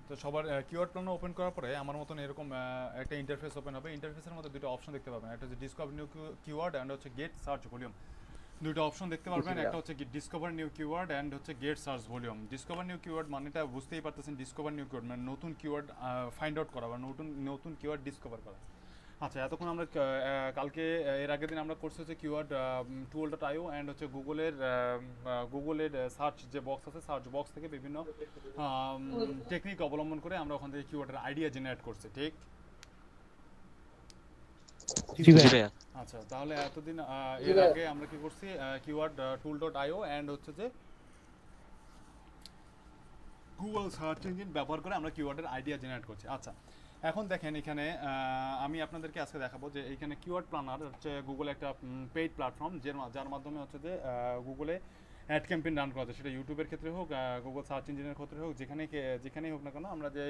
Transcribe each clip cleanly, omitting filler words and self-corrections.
তো সবার keyword planner open করার পরে আমার মতন এরকম একটা ইন্টারফেস ওপেন হবে। ইন্টারফেসের মধ্যে দুটো অপশন দেখতে পাবেন, একটা হচ্ছে ডিসকভার নিউ কিওয়ার্ড অ্যান্ড হচ্ছে গেট সার্চ ভলিউম। দুটো অপশন দেখতে বুঝছি পারবেন, ভাইয়া। একটা হচ্ছে ডিসকভার নিউ কিওয়ার্ড অ্যান্ড হচ্ছে get search volume. Discover new keyword মানেটা বুঝতেই পারতেছেন, ডিসকভার নিউ কিওয়ার্ড মানে নতুন কিওয়ার্ড ফাইন্ড আউট করা বা নতুন নতুন কিওয়ার্ড ডিসকভার করা। আচ্ছা, এতক্ষণ আমরা কালকে এর আগের দিন আমরা করছি হচ্ছে keyword tool dot IO and হচ্ছে গুগলের সার্চ যে বক্স আছে, সার্চ বক্স থেকে বিভিন্ন টেকনিক অবলম্বন করে আমরা ওখান থেকে কিওয়ার্ডের আইডিয়া জেনারেট করছি, ঠিক? জি ভাইয়া। আচ্ছা, তাহলে এতদিন এর আগে আমরা কি করছি, keyword tool dot IO and হচ্ছে যে গুগল সার্চ ইঞ্জিন ব্যবহার করে আমরা কিওয়ার্ডের আইডিয়া জেনারেট করছি। আচ্ছা, এখন দেখেন এখানে আমি আপনাদেরকে আজকে দেখাবো যে এইখানে কিওয়ার্ড প্ল্যানার হচ্ছে গুগল একটা পেইড প্ল্যাটফর্ম, যার মাধ্যমে হচ্ছে যে গুগলে অ্যাড ক্যাম্পেইন রান করা যায়। সেটা ইউটিউবের ক্ষেত্রে হোক, গুগল সার্চ ইঞ্জিনের ক্ষেত্রে হোক, যেখানেই হোক না কেন, আমরা যে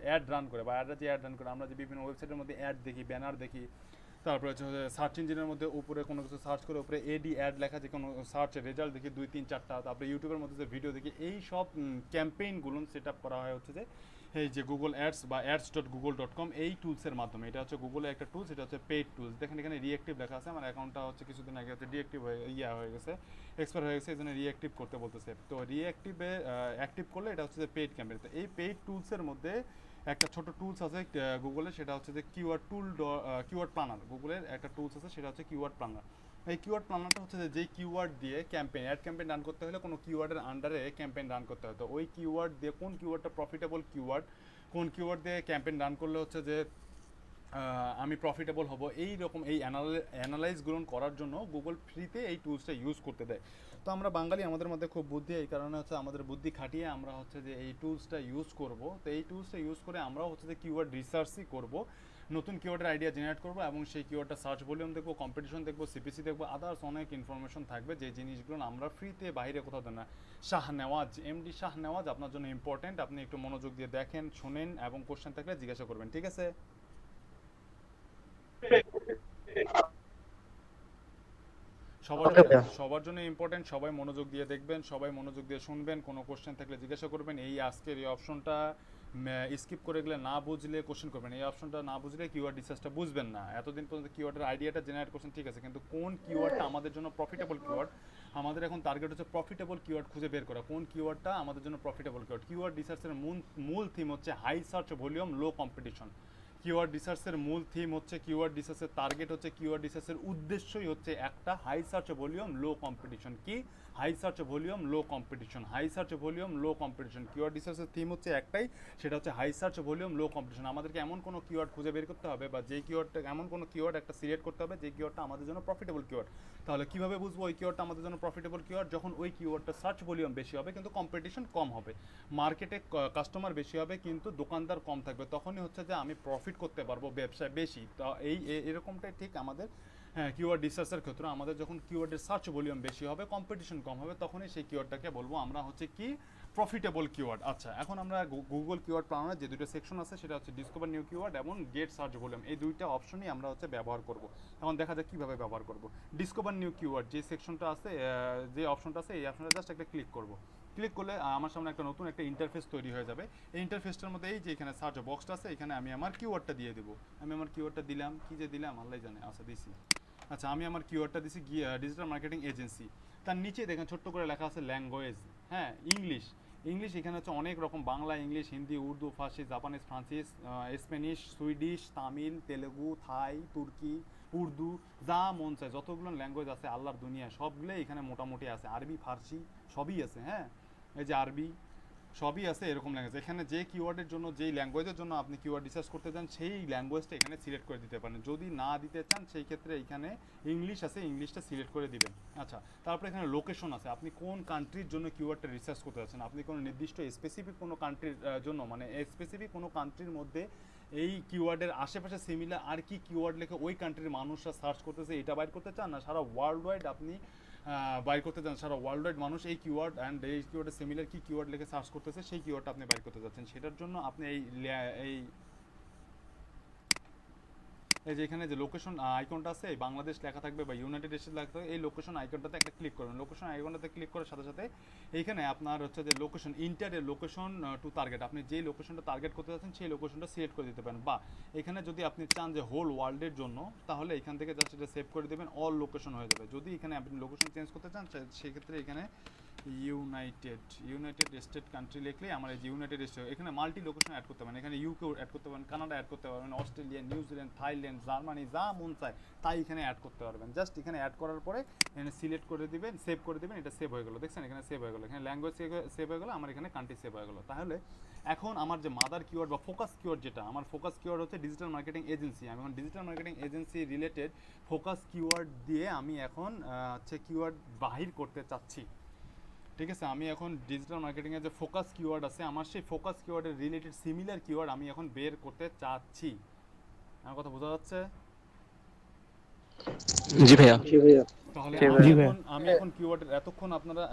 অ্যাড রান করে বা অ্যাডরা যে অ্যাড রান করে, আমরা যে বিভিন্ন ওয়েবসাইটের মধ্যে অ্যাড দেখি, ব্যানার দেখি, তারপরে হচ্ছে সার্চ ইঞ্জিনের মধ্যে উপরে কোনো কিছু সার্চ করে উপরে এডি অ্যাড লেখা, যে কোনো সার্চের রেজাল্ট দেখি 2 3 4টা, তারপরে ইউটিউবের মধ্যে যে ভিডিও দেখি, এই সব ক্যাম্পেইনগুলো সেট আপ করা হয় হচ্ছে যে এই যে গুগল অ্যাডস বা ads.google.com এই টুলসের মাধ্যমে। এটা হচ্ছে গুগলের একটা টুলস, এটা হচ্ছে পেইড টুলস। দেখেন এখানে রিঅ্যাক্টিভ লেখা আছে, আমার অ্যাকাউন্টটা হচ্ছে কিছুদিন আগে হচ্ছে ডিঅ্যাক্টিভ হয়ে গেছে, এক্সপায়ার হয়ে গেছে, এই জন্য রিঅ্যাক্টিভ করতে বলতেছে। তো রিঅ্যাক্টিভে অ্যাক্টিভ করলে এটা হচ্ছে যে পেইড ক্যাম্পেইন। তো এই পেইড টুলসের মধ্যে একটা ছোট টুলস আছে গুগলের, সেটা হচ্ছে যে কিওয়ার্ড প্ল্যানার। গুগলের একটা টুলস আছে, সেটা হচ্ছে কিওয়ার্ড প্ল্যানার। এই কিওয়ার্ড প্ল্যানারটা হচ্ছে যে যেই কিওয়ার্ড দিয়ে অ্যাড ক্যাম্পেইন রান করতে হলে কোনো কিওয়ার্ডের আন্ডারে ক্যাম্পেইন রান করতে হয়। তো ওই কিওয়ার্ড দিয়ে কোন কিওয়ার্ডটা প্রফিটেবল কিওয়ার্ড, কোন কিওয়ার্ড দিয়ে ক্যাম্পেইন রান করলে হচ্ছে যে আমি প্রফিটেবল হব, এই রকম এই অ্যানালাইজগুলো করার জন্য গুগল ফ্রিতে এই টুলসটা ইউজ করতে দেয়। তো আমরা বাঙালি, আমাদের মধ্যে খুব বুদ্ধি, এই কারণে হচ্ছে আমাদের বুদ্ধি খাটিয়ে আমরা হচ্ছে যে এই টুলসটা ইউজ করব। তো এই টুলসটা ইউজ করে আমরাও হচ্ছে যে কিওয়ার্ড রিসার্চই করব, নতুন কিওয়ার্ডের আইডিয়া জেনারেট করবো এবং সেই কিওয়ার্ডটা সার্চ ভলিউম দেখবো, কম্পিটিশন দেখবো, সিপিসি দেখবো, আদার্স অনেক ইনফরমেশন থাকবে, যে জিনিসগুলো আমরা ফ্রিতে বাইরে কোথাও দেন না। শাহনেওয়াজ, এমডি শাহনেওয়াজ আপনার জন্য ইম্পর্টেন্ট, আপনি একটু মনোযোগ দিয়ে দেখেন, শোনেন এবং কোশ্চেন থাকলে জিজ্ঞাসা করবেন, ঠিক আছে? সবার ওকে ভাইয়া। সবার জন্য ইম্পর্টেন্ট, সবাই মনোযোগ দিয়ে দেখবেন, সবাই মনোযোগ দিয়ে শুনবেন, কোনো কোশ্চেন থাকলে জিজ্ঞাসা করবেন। এই আজকের এই অপশনটা স্কিপ করে গেলে, না বুঝলে কোশ্চেন করবেন। এই অপশনটা না বুঝলে কিওয়ার্ড রিসার্চটা বুঝবেন না। এতদিন পর্যন্ত কিওয়ার্ডের আইডিয়াটা জেনারেট করছেন, ঠিক আছে, কিন্তু কোন কিওয়ার্ডটা আমাদের জন্য প্রফিটেবল কিওয়ার্ড, আমাদের এখন টার্গেট হচ্ছে প্রফিটেবল কিওয়ার্ড খুঁজে বের করা। কোন কিওয়ার্ডটা আমাদের জন্য প্রফিটেবল কিওয়ার্ড? কিওয়ার্ড রিসার্চের মূল থিম হচ্ছে high search volume low competition. Keyword রিসার্চের মূল থিম হচ্ছে, কিওয়ার্ড রিসার্চের টার্গেট হচ্ছে, কিওয়ার্ড রিসার্চের উদ্দেশ্যই হচ্ছে একটা, high search volume low competition. কি? High search volume low competition, high search volume low competition. Keyword রিসার্চের থিম হচ্ছে একটাই, সেটা হচ্ছে high search volume low competition. আমাদেরকে এমন কোনো কিওয়ার্ড খুঁজে বের করতে হবে, বা যেই কিওয়ার্ডটা, এমন কোনো কিওয়ার্ড একটা সিলেক্ট করতে হবে যে কিওয়ার্ডটা আমাদের জন্য প্রফিটেবল কিওয়ার্ড। তাহলে কিভাবে বুঝবো ওই কিওয়ার্ডটা আমাদের জন্য প্রফিটেবল কিওয়ার্ড? যখন ওই কিওয়ার্ডটা সার্চ ভলিউম বেশি হবে কিন্তু কম্পিটিশন কম হবে, মার্কেটে কাস্টমার বেশি হবে কিন্তু দোকানদার কম থাকবে, তখনই হচ্ছে যে আমি প্রফিট করতে পারবো ব্যবসায় বেশি। তো এরকমটাই ঠিক আমাদের কিওয়ার্ড রিসার্চের ক্ষেত্রে। আমাদের যখন কিওয়ার্ডের সার্চ ভলিউম বেশি হবে, কম্পিটিশন কম হবে, তখনই সেই কিওয়ার্ডটাকে বলবো আমরা হচ্ছে কি, প্রফিটেবল কিওয়ার্ড। আচ্ছা, এখন আমরা গুগল কিওয়ার্ড প্ল্যানারের যে দুটো সেকশন আছে, সেটা হচ্ছে ডিসকভার নিউ কিওয়ার্ড এবং গেট সার্চ ভলিউম, এই দুইটা অপশনই আমরা হচ্ছে ব্যবহার করব। এখন দেখা যাক কীভাবে ব্যবহার করব। ডিসকভার নিউ কিওয়ার্ড যে সেকশনটা আছে, যে অপশনটা আছে, এই অপশনটা জাস্ট একটা ক্লিক করব। ক্লিক করলে আমার সামনে একটা নতুন একটা ইন্টারফেস তৈরি হয়ে যাবে। এই ইন্টারফেসটার মধ্যে এই যে এখানে সার্চ বক্সটা আছে, এখানে আমি আমার কিওয়ার্ডটা দিয়ে দেবো। আমি আমার কিওয়ার্ডটা দিলাম, কি যে দিলাম আল্লাহ জানে। আচ্ছা, দিছি। আচ্ছা, আমি আমার কিওয়ার্ডটা দিছি ডিজিটাল মার্কেটিং এজেন্সি। তার নিচে দেখেন ছোট্ট করে লেখা আছে ল্যাঙ্গুয়েজ, হ্যাঁ, ইংলিশ। ইংলিশ এখানে হচ্ছে অনেক রকম, Bangla, English, Hindi, Urdu, Farsi, Japanese, Francis, Spanish, Swedish, Tamil, Telugu, Thai, তুর্কি, উর্দু, যা মন চায় যতগুলো ল্যাঙ্গুয়েজ আছে আল্লাহর দুনিয়ায় সবগুলোই এখানে মোটামুটি আছে। আরবি, ফার্সি সবই আছে, হ্যাঁ, এই যে আরবি সবই আছে এরকম ল্যাঙ্গুয়েজ। এখানে যে কিওয়ার্ডের জন্য, যেই ল্যাঙ্গুয়েজের জন্য আপনি কিওয়ার্ড রিসার্চ করতে চান, সেই ল্যাঙ্গুয়েজটা এখানে সিলেক্ট করে দিতে পারেন। যদি না দিতে চান সেই ক্ষেত্রে এখানে ইংলিশ আছে, ইংলিশটা সিলেক্ট করে দিবেন। আচ্ছা, তারপরে এখানে লোকেশন আছে, আপনি কোন কান্ট্রির জন্য কিওয়ার্ডটা রিসার্চ করতে চাচ্ছেন। আপনি কোনো নির্দিষ্ট স্পেসিফিক কোনো কান্ট্রির জন্য, মানে স্পেসিফিক কোনো কান্ট্রির মধ্যে এই কিওয়ার্ডের আশেপাশে সিমিলার আর কি কিওয়ার্ড লেখে ওই কান্ট্রির মানুষরা সার্চ করতেছে, এটা বাইর করতে চান, না সারা ওয়ার্ল্ড ওয়াইড আপনি বাইর করতে চান, সারা ওয়ার্ল্ড ওয়াইড মানুষ এই কিওয়ার্ড অ্যান্ড এই কিওয়ার্ডের সিমিলার কি কিওয়ার্ড লিখে সার্চ করতেছে, সেই কিওয়ার্ডটা আপনি বাইর করতে যাচ্ছেন। সেটার জন্য আপনি এই এই যে এখানে যে লোকেশন আইকনটা আছে, বাংলাদেশ লেখা থাকবে বা ইউনাইটেড স্টেটস লেখা থাকবে, এই লোকেশন আইকনটাতে একটা ক্লিক করবেন। লোকেশন আইকনটাতে ক্লিক করার সাথে সাথে এইখানে আপনার হচ্ছে যে লোকেশন ইন্টারের লোকেশন টু টার্গেট, আপনি যেই লোকেশনটা টার্গেট করতে যাচ্ছেন সেই লোকেশনটা সিলেক্ট করে দিতে পারেন। বা এখানে যদি আপনি চান যে হোল ওয়ার্ল্ডের জন্য, তাহলে এখান থেকে জাস্ট এটা সেভ করে দেবেন, অল লোকেশন হয়ে যাবে। যদি এখানে আপনি লোকেশন চেঞ্জ করতে চান সেক্ষেত্রে এখানে ইউনাইটেড স্টেট কান্ট্রি লিখলে আমার এই যে ইউনাইটেড স্টেট, এখানে মাল্টি লোকেশন অ্যাড করতে পারেন, এখানে ইউকে অ্যাড করতে পারেন, কানাডা অ্যাড করতে পারবেন, অস্ট্রেলিয়া, নিউজিল্যান্ড, থাইল্যান্ড, জার্মানি, যা মন চায় তাই এখানে অ্যাড করতে পারবেন। জাস্ট এখানে অ্যাড করার পরে এখানে সিলেক্ট করে দিবেন, সেভ করে দিবেন, এটা সেভ হয়ে গেল। দেখছেন এখানে সেভ হয়ে গেল, এখানে ল্যাঙ্গুয়েজ সেভ হয়ে গেল, আমার এখানে কান্ট্রি সেভ হয়ে গেল। তাহলে এখন আমার যে মাদার কিওয়ার্ড বা ফোকাস কিওয়ার্ড, যেটা আমার ফোকাস কিওয়ার্ড হচ্ছে ডিজিটাল মার্কেটিং এজেন্সি, আমি এখন digital marketing agency related focus keyword দিয়ে আমি এখন হচ্ছে কিওয়ার্ড বাহির করতে চাচ্ছি। ঠিক আছে, আমি এখন ডিজিটাল মার্কেটিংয়ের যে ফোকাস কিওয়ার্ড আছে, আমার সেই ফোকাস কিওয়ার্ডের রিলেটেড সিমিলার কিওয়ার্ড আমি এখন বের করতে চাচ্ছি। আমার কথা বোঝা যাচ্ছে? জি ভাইয়া। তাহলে জি আমি ভাইয়া। এখন কিওয়ার্ডের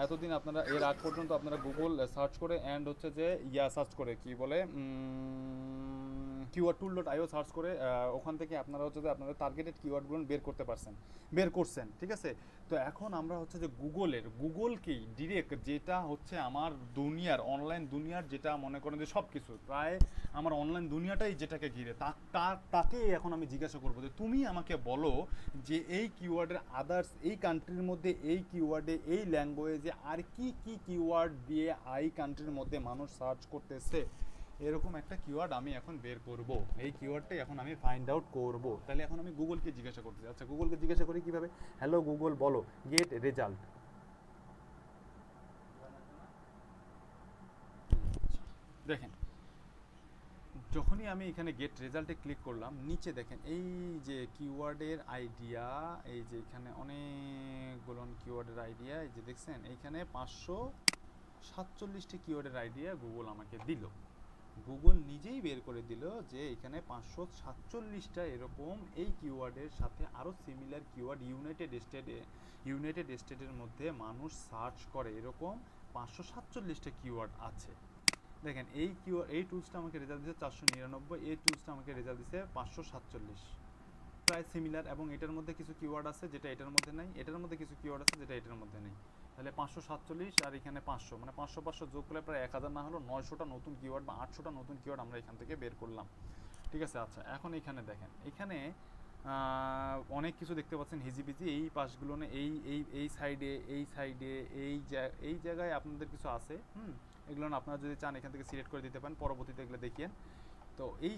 এতদিন আপনারা এর আগ পর্যন্ত আপনারা গুগল সার্চ করে এন্ড হচ্ছে যে সার্চ করে কি বলে কিওয়ার্ড টুল ডট আইও সার্চ করে ওখান থেকে আপনারা হচ্ছে যে আপনাদের টার্গেটেড কিওয়ার্ডগুলো বের করছেন। ঠিক আছে, তো এখন আমরা হচ্ছে যে গুগলকেই ডিরেক্ট, যেটা হচ্ছে আমার দুনিয়ার অনলাইন দুনিয়ার, যেটা মনে করেন যে সব কিছু প্রায় আমার অনলাইন দুনিয়াটাই যেটাকে ঘিরে, তাকে এখন আমি জিজ্ঞাসা করবো যে তুমি আমাকে বলো যে এই কিওয়ার্ডের আদার্স, এই কান্ট্রির মধ্যে এই কিওয়ার্ডে, এই ল্যাঙ্গুয়েজে আর কি কি কিওয়ার্ড দিয়ে এই কান্ট্রির মধ্যে মানুষ সার্চ করতেছে, এরকম একটা কিওয়ার্ড আমি এখন বের করব। এই কিওয়ার্ডটাই এখন আমি ফাইন্ড আউট করব। তাহলে এখন আমি গুগলকে জিজ্ঞাসা করতে চাই। আচ্ছা, গুগলকে জিজ্ঞাসা করি কিভাবে? হ্যালো গুগল, বলো গেট রেজাল্ট। দেখেন, যখনই আমি এখানে গেট রেজাল্টে ক্লিক করলাম, নিচে দেখেন এই যে কিওয়ার্ডের আইডিয়া, এই যে এখানে অনেকগুলো কিওয়ার্ডের আইডিয়া, এই যে দেখছেন এইখানে 547টি কিওয়ার্ডের আইডিয়া গুগল আমাকে দিল। গুগল নিজেই বের করে দিল যে এখানে 547টা এরকম এই কিওয়ার্ডের সাথে আরও সিমিলার কিওয়ার্ড ইউনাইটেড স্টেটের মধ্যে মানুষ সার্চ করে, এরকম 547টা কিওয়ার্ড আছে। দেখেন এই টুলসটা আমাকে রেজাল্ট দিচ্ছে 499, এই টুলসটা আমাকে রেজাল্ট দিচ্ছে 547, প্রায় সিমিলার। এবং এটার মধ্যে কিছু কিওয়ার্ড আছে যেটা এটার মধ্যে নাই, এটার মধ্যে কিছু কিওয়ার্ড আছে যেটা এটার মধ্যে নেই। তাহলে 547 আর এখানে 500, মানে 500 যোগ করলে প্রায় 1000 না হলো 900টা নতুন কিওয়ার্ড বা 800টা নতুন কিওয়ার্ড আমরা এখান থেকে বের করলাম। ঠিক আছে, আচ্ছা এখন এখানে দেখেন, এখানে অনেক কিছু দেখতে পাচ্ছেন হিজিবিজি, এই পাশগুলো এই সাইডে এই জায়গায় আপনাদের কিছু আছে। এগুলো আপনারা যদি চান এখান থেকে সিলেক্ট করে দিতে পারেন, পরবর্তীতে এগুলো দেখিয়েন। তো এই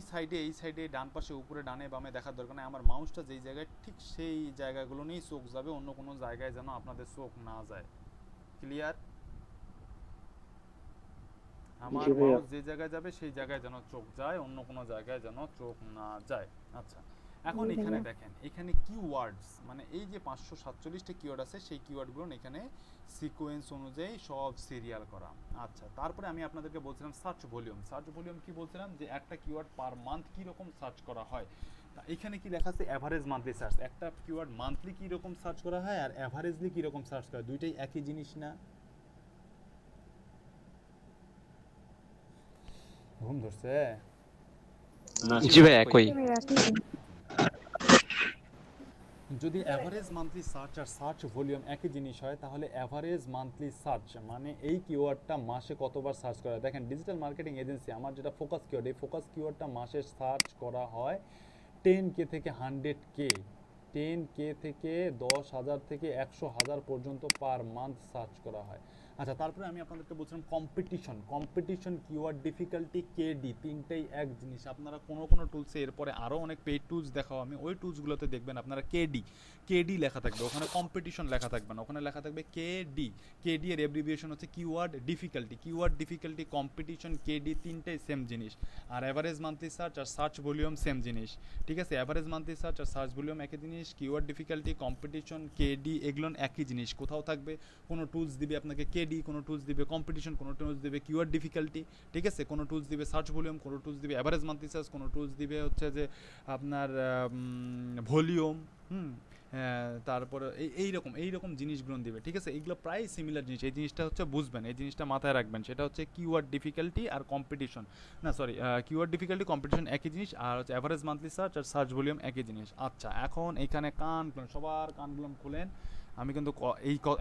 সাইডে ডান পাশে, উপরে, ডানে, বামে দেখার দরকার নেই। আমার মাউসটা যেই জায়গায়, ঠিক সেই জায়গাগুলো নিয়েই চোখ যাবে, অন্য কোনো জায়গায় যেন আপনাদের চোখ না যায়। ক্লিয়ার? আমার মাউস যে জায়গায় যাবে সেই জায়গায় যেন চোখ যায়, অন্য কোনো জায়গায় যেন চোখ না যায়। আচ্ছা, এখন এখানে দেখেন, এখানে কিওয়ার্ডস, মানে এই যে 547টা কিওয়ার্ড আছে, সেই কিওয়ার্ডগুলো এখানে সিকোয়েন্স অনুযায়ী সব সিরিয়াল করা। আচ্ছা, তারপরে আমি আপনাদেরকে বলছিলাম সার্চ ভলিউম কি বলছিলাম, যে একটা কিওয়ার্ড পার মান্থ কি রকম সার্চ করা হয়। এখানে কি লেখা আছে? Average monthly search. একটা কিওয়ার্ড মান্থলি কি রকম সার্চ করা হয় আর অ্যাভারেজলি কি রকম সার্চ করা হয়, দুইটাই একই জিনিস না? ঘুম ধরছে? জি ভাই, একই। যদি অ্যাভারেজ মান্থলি সার্চ আর সার্চ ভলিউম একই জিনিস হয়, তাহলে অ্যাভারেজ মান্থলি সার্চ মানে এই কিওয়ার্ডটা মাসে কতবার সার্চ করা হয়। দেখেন, ডিজিটাল মার্কেটিং এজেন্সি আমার যেটা ফোকাস কিওয়ার্ড, এই ফোকাস কিওয়ার্ডটা মাসে সার্চ করা হয় 10K থেকে 100K, 10K থেকে 10,000 থেকে 100,000 পর্যন্ত পার মান্থ সার্চ করা হয়। আচ্ছা, তারপরে আমি আপনাদেরকে বলছিলাম কম্পিটিশন কিওয়ার্ড ডিফিকাল্টি কেডি, তিনটেই এক জিনিস। আপনারা কোনো টুলসে এরপরে আরও অনেক পেইড টুলস দেখাও, আমি ওই টুলসগুলোতে দেখবেন আপনারা কেডি লেখা থাকবে, ওখানে কম্পিটিশন লেখা থাকবে না, ওখানে লেখা থাকবে কেডি এর অ্যাব্রিভিয়েশন হচ্ছে কিওয়ার্ড ডিফিকাল্টি, কম্পিটিশন, কেডি তিনটেই সেম জিনিস। আর অ্যাভারেজ মান্থলি সার্চ আর সার্চ ভলিউম সেম জিনিস। ঠিক আছে, অ্যাভারেজ মান্থলি সার্চ আর সার্চ ভলিউম একই জিনিস, কিওয়ার্ড ডিফিকাল্টি, কম্পিটিশন, কেডি এগুলো একই জিনিস। কোথাও থাকবে কোনো টুলস দিবে আপনাকে কেডি, কোনো টুলস দিবে কম্পিটিশন, কোনো টুলস দিবে কিওয়ার্ড ডিফিকাল্টি। ঠিক আছে, কোনো টুলস দিবে সার্চ ভলিউম, কোনো টুলস দিবে অ্যাভারেজ মান্থলি সার্চ, কোনো টুলস দিবে হচ্ছে যে আপনার ভলিউম। তারপরে এইরকম জিনিসগুলো দিবে, ঠিক আছে? এইগুলো প্রায় সিমিলার জিনিস, এই জিনিসটা হচ্ছে বুঝবেন, এই জিনিসটা মাথায় রাখবেন। সেটা হচ্ছে কিওয়ার্ড ডিফিকাল্টি আর কম্পিটিশন, না সরি, কিওয়ার্ড ডিফিকাল্টি কম্পিটিশন একই জিনিস, আর হচ্ছে অ্যাভারেজ মান্থলি সার্চ আর সার্চ ভলিউম একই জিনিস। আচ্ছা, এখন এইখানে কান খুলেন, সবার কানগুলো খুলেন। আমি কিন্তু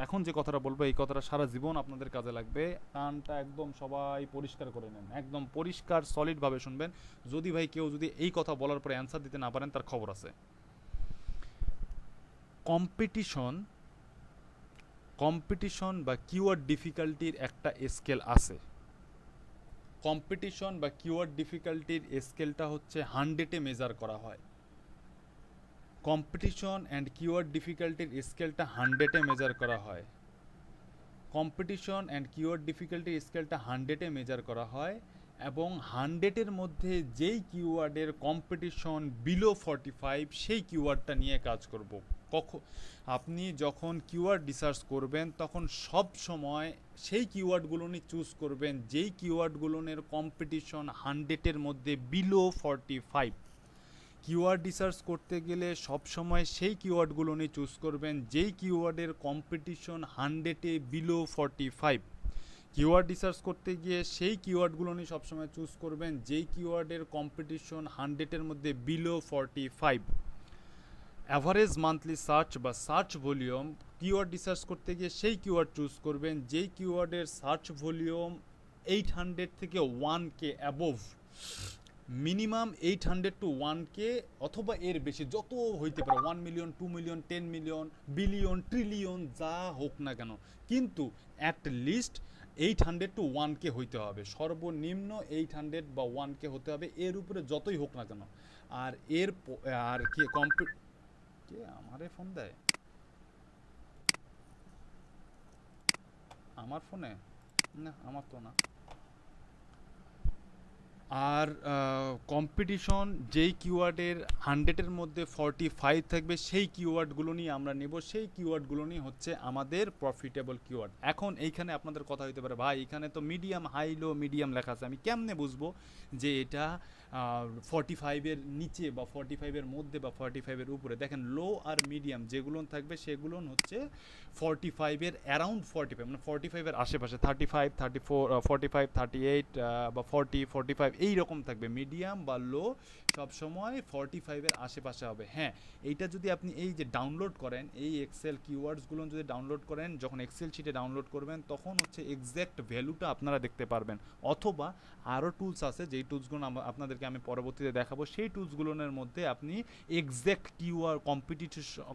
এখন যে কথাটা বলবো এই কথাটা সারা জীবন আপনাদের কাজে লাগবে। কানটা একদম সবাই পরিষ্কার করে নেন, একদম পরিষ্কার সলিডভাবে শুনবেন। যদি ভাই কেউ যদি এই কথা বলার পরে অ্যান্সার দিতে না পারেন, তার খবর আছে। কম্পিটিশন বা কিওয়ার্ড ডিফিকাল্টির একটা স্কেল আছে। কম্পিটিশন বা কিওয়ার্ড ডিফিকাল্টির স্কেলটা হচ্ছে 100-এ মেজার করা হয়। কম্পিটিশন অ্যান্ড কিওয়ার্ড ডিফিকাল্টির স্কেলটা 100-এ মেজার করা হয়। কম্পিটিশন অ্যান্ড কিওয়ার্ড ডিফিকাল্টির স্কেলটা 100-এ মেজার করা হয়, এবং 100-এর মধ্যে যেই কিওয়ার্ডের কম্পিটিশন বিলো 45 সেই কিওয়ার্ডটা নিয়ে কাজ করব। আপনি যখন কিওয়ার্ড রিসার্চ করবেন তখন সব সময় সেই কিওয়ার্ডগুলো নিয়ে চুজ করবেন যেই কিওয়ার্ডগুলোর কম্পিটিশন 100-এর মধ্যে বিলো 45। কিওয়ার্ড রিসার্চ করতে গেলে সবসময় সেই কিওয়ার্ডগুলো নিয়ে চুজ করবেন যেই কিওয়ার্ডের কম্পিটিশন 100-এ বিলো 45। কিওয়ার্ড রিসার্চ করতে গিয়ে সেই কিওয়ার্ডগুলো নিয়ে সবসময় চুজ করবেন যেই কিওয়ার্ডের কম্পিটিশন 100-এর মধ্যে বিলো 45। অ্যাভারেজ মান্থলি সার্চ বা সার্চ ভলিউম, কিওয়ার্ড রিসার্চ করতে গিয়ে সেই কিওয়ার্ড চুজ করবেন যেই কিওয়ার্ডের সার্চ ভলিউম 800 থেকে 1K above. Minimum 800 to 1K অথবা এর বেশি, যত হইতে পারে, 1 million, 2 million, 10 million, billion, trillion, যা হোক না কেন, কিন্তু অ্যাট লিস্ট 800 to 1K হইতে হবে। সর্বনিম্ন 800 বা 1K হতে হবে, এর উপরে যতই হোক না কেন। আর আর কি কে আমারে ফোন দেয়? আমার ফোনে না, আমার তো না। আর কম্পিটিশন যেই কিওয়ার্ডের 100-এর মধ্যে 45 থাকবে সেই কিওয়ার্ডগুলো নিয়ে আমরা নেব, সেই কিওয়ার্ডগুলো নিয়ে হচ্ছে আমাদের প্রফিটেবল কিওয়ার্ড। এখন এইখানে আপনাদের কথা হইতে পারে, ভাই এখানে তো মিডিয়াম, হাই, লো, মিডিয়াম লেখা আছে, আমি কেমনে বুঝবো যে এটা 45-এর নিচে বা 45-এর মধ্যে বা 45-এর উপরে? দেখেন, লো আর মিডিয়াম যেগুলো থাকবে সেগুলো হচ্ছে 45-এর অ্যারাউন্ড 45, মানে 45-এর আশেপাশে, 35, 34, 45, 38 বা 40, 45 এই রকম থাকবে। মিডিয়াম বা লো সবসময় 45-এর আশেপাশে হবে। হ্যাঁ, এইটা যদি আপনি এই যে ডাউনলোড করেন, এই এক্সেল কিওয়ার্ডসগুলো যদি ডাউনলোড করেন, যখন এক্সেল শিটে ডাউনলোড করবেন তখন হচ্ছে এক্স্যাক্ট ভ্যালুটা আপনারা দেখতে পারবেন। অথবা আরও টুলস আছে, যেই টুলসগুলো আপনাদেরকে আমি পরবর্তীতে দেখাবো, সেই টুলসগুলোর মধ্যে আপনি এক্স্যাক্ট কিওয়ার্ড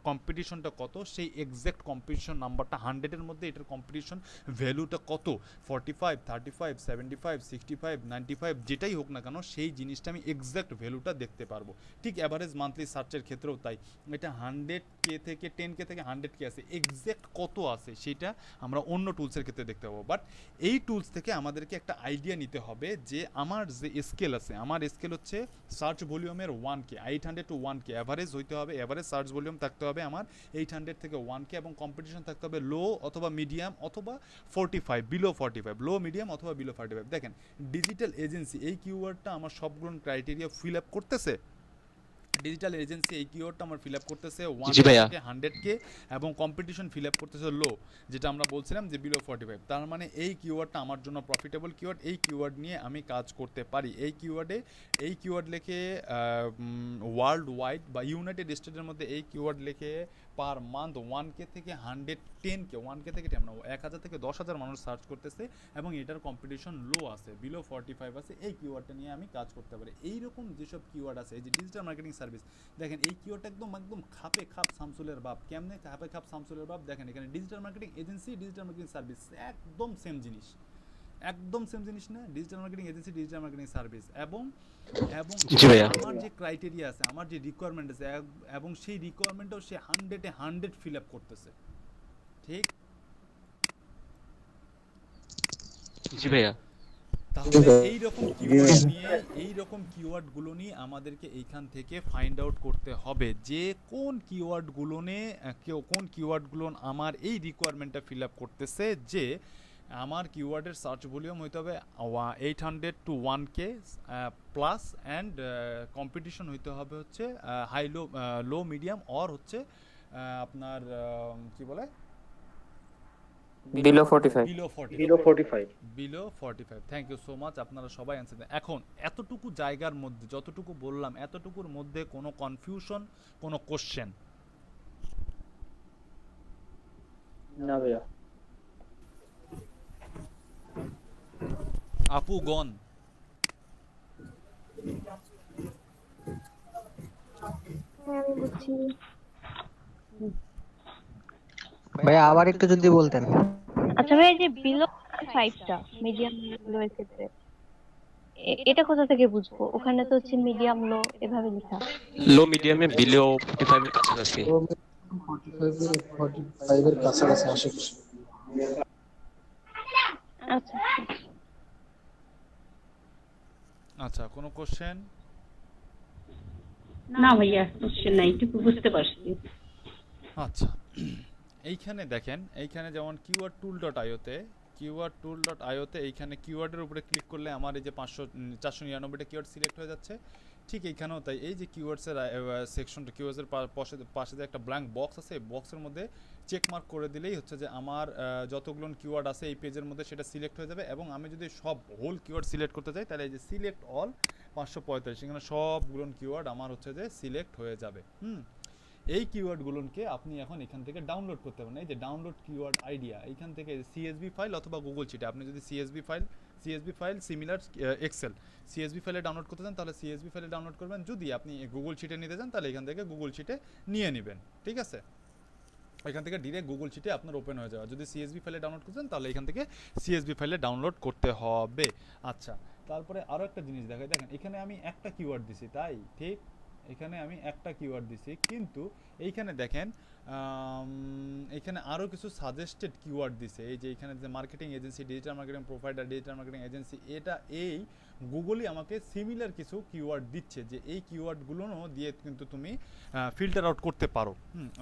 কম্পিটিশনটা কত, সেই এক্স্যাক্ট কম্পিটিশন নাম্বারটা 100-এর মধ্যে এটার কম্পিটিশন ভ্যালুটা কত, 45, 35, 75, 65, 95 যেটাই হোক না কেন, সেই জিনিসটা আমি এক্স্যাক্ট ভ্যালুটা দেখতে পারবো। ঠিক অ্যাভারেজ মান্থলি সার্চের ক্ষেত্রেও তাই। এটা 100K থেকে 10K থেকে 100K আছে, এক্স্যাক্ট কত আছে সেটা আমরা অন্য টুলসের ক্ষেত্রে দেখতে পাবো। বাট এই টুলস থেকে আমাদেরকে একটা আইডিয়া নিতে হবে যে আমার যে স্কেল আছে, আমার স্কেল হচ্ছে সার্চ ভলিউমের 1K, 800 to 1K অ্যাভারেজ হইতে হবে, অ্যাভারেজ সার্চ ভলিউম থাকতে হবে আমার 800 থেকে 1K, এবং কম্পিটিশন থাকতে হবে লো অথবা মিডিয়াম অথবা 45, বিলো 45, লো, মিডিয়াম অথবা বিলো 45। দেখেন, ডিজিটাল এজেন্সি এই কিওয়ার্ডটা আমার সবগুলো ক্রাইটেরিয়া ফিল আপ করতেছে। ডিজিটাল এজেন্সি এই কিওয়ার্ডটা আমার ফিল আপ করতেছে 1 থেকে 100K, এবং কম্পিটিশন ফিল আপ করতেছে লো, যেটা আমরা বলছিলাম যে বিলো 45। তার মানে এই কিওয়ার্ডটা আমার জন্য প্রফিটেবল কিওয়ার্ড, এই কিওয়ার্ড নিয়ে আমি কাজ করতে পারি। এই কিওয়ার্ড লিখে ওয়ার্ল্ড ওয়াইড বা ইউনাইটেড স্টেটের মধ্যে এই কিওয়ার্ড লিখে পার মান্থ 1K থেকে 110K, 1K থেকে 1000 থেকে 10,000 মানুষ সার্চ করতেছে, এবং এটার কম্পিটিশন লো আছে, বিলো 45 আছে। এই কিওয়ার্ডটা নিয়ে আমি কাজ করতে পারি। এইরকম যেসব কিওয়ার্ড আছে, এই যে ডিজিটাল মার্কেটিং সার্ভিস, দেখেন এই কিওয়ার্ডটা একদম খাপে খাপ শামসুলের বাপ। কেমনে খাপে খাপ শামসুলের বাপ? দেখেন এখানে digital marketing agency, digital marketing service, একদম সেম জিনিস, একদম সেম জিনিস না? Digital marketing agency, digital marketing service, এবং আমার যে ক্রাইটেরিয়া আছে, আমার যে রিকোয়ারমেন্ট আছে, এবং সেই রিকোয়ারমেন্টও সে 100-এ 100 ফিল আপ করতেছে। ঠিক? জি ভাইয়া। তাহলে এইরকম কিওয়ার্ডগুলো নিয়ে আমাদেরকে এইখান থেকে ফাইন্ড আউট করতে হবে যে কোন কিওয়ার্ডগুলো আমার এই রিকোয়ারমেন্টটা ফিল আপ করতেছে, যে আমার কিওয়ার্ডের সার্চ ভলিউম হইতে হবে 800 to 1K plus, and competition হইতে হবে হচ্ছে হাই, লো, মিডিয়াম, অর হচ্ছে আপনার কি বলে Below 45. Below 45 Below 45. Below 45। Thank you so much, আপনারা সবাই অ্যান্সার দেন। এখন এতটুকু জায়গার মধ্যে যতটুকু বললাম, এতটুকুর মধ্যে কোনো কনফিউশন, কোনো কোশ্চেন? না ভাইয়া। আপু গন। আমি বুঝছি। ভাইয়া আবার একটু যদি বলতেন। আচ্ছা ভাই, এই যে বিলো 5টা মিডিয়াম লো এর ক্ষেত্রে এটা কোথা থেকে বুঝবো? ওখানে তো হচ্ছে মিডিয়াম লো এভাবে লেখা। লো মিডিয়ামে বিলো 45 এর কাছাকাছি। 45 এর কাছাকাছি আশেপাশে। আচ্ছা আচ্ছা, কোনো কোশ্চেন? না ভাইয়া, কোশ্চেন নাই, একটু বুঝতে পারছি। আচ্ছা, এইখানে দেখেন, এইখানে যেমন কিওয়ার্ড টুল ডট আইওতে, কিওয়ার্ড টুল ডট আইওতে এইখানে কিওয়ার্ডের উপরে ক্লিক করলে আমার এই যে 499টা কিওয়ার্ড সিলেক্ট হয়ে যাচ্ছে। ঠিক এইখানেও তাই, এই যে কিওয়ার্ডসের সেকশনটা, কিওয়ার্ডসের পাশে যে একটা ব্ল্যাঙ্ক বক্স আছে, বক্সের মধ্যে চেক মার্ক করে দিলেই হচ্ছে যে আমার যতগুলো কিওয়ার্ড আছে এই পেজের মধ্যে সেটা সিলেক্ট হয়ে যাবে। এবং আমি যদি সব হোল কিওয়ার্ড সিলেক্ট করতে চাই, তাহলে এই যে সিলেক্ট অল 545, সেখানে সবগুলো কিওয়ার্ড আমার হচ্ছে যে সিলেক্ট হয়ে যাবে। এই কিওয়ার্ডগুলোকে আপনি এখন এখান থেকে ডাউনলোড করতে পারেন। এই যে ডাউনলোড কিওয়ার্ড আইডিয়া, এইখান থেকে সিএসভি ফাইল অথবা গুগল শিটে আপনি যদি CSV file similar excel CSV ফাইলে ডাউনলোড করতে চান, তাহলে সিএসভি ফাইলে ডাউনলোড করবেন। যদি আপনি গুগল শিটে নিতে চান, তাহলে এখান থেকে গুগল শিটে নিয়ে নেবেন। ঠিক আছে, এখান থেকে ডিরেক্ট গুগল শিটে আপনার ওপেন হয়ে যাবে। যদি সিএসভি ফাইলে ডাউনলোড করতেন, তাহলে এখান থেকে সিএসভি ফাইলে ডাউনলোড করতে হবে। আচ্ছা, তারপরে আরও একটা জিনিস দেখাই, দেখেন এখানে আমি একটা কিওয়ার্ড দিছি, তাই ঠিক এখানে আমি একটা কিওয়ার্ড দিছি, কিন্তু এইখানে দেখেন এখানে আরও কিছু সাজেস্টেড কিওয়ার্ড দিছে। এই যে এখানে যে marketing agency, digital marketing provider, digital marketing agency, এটা এই গুগলই আমাকে সিমিলার কিছু কিওয়ার্ড দিচ্ছে, যে এই কিওয়ার্ডগুলোও দিয়ে কিন্তু তুমি ফিল্টার আউট করতে পারো।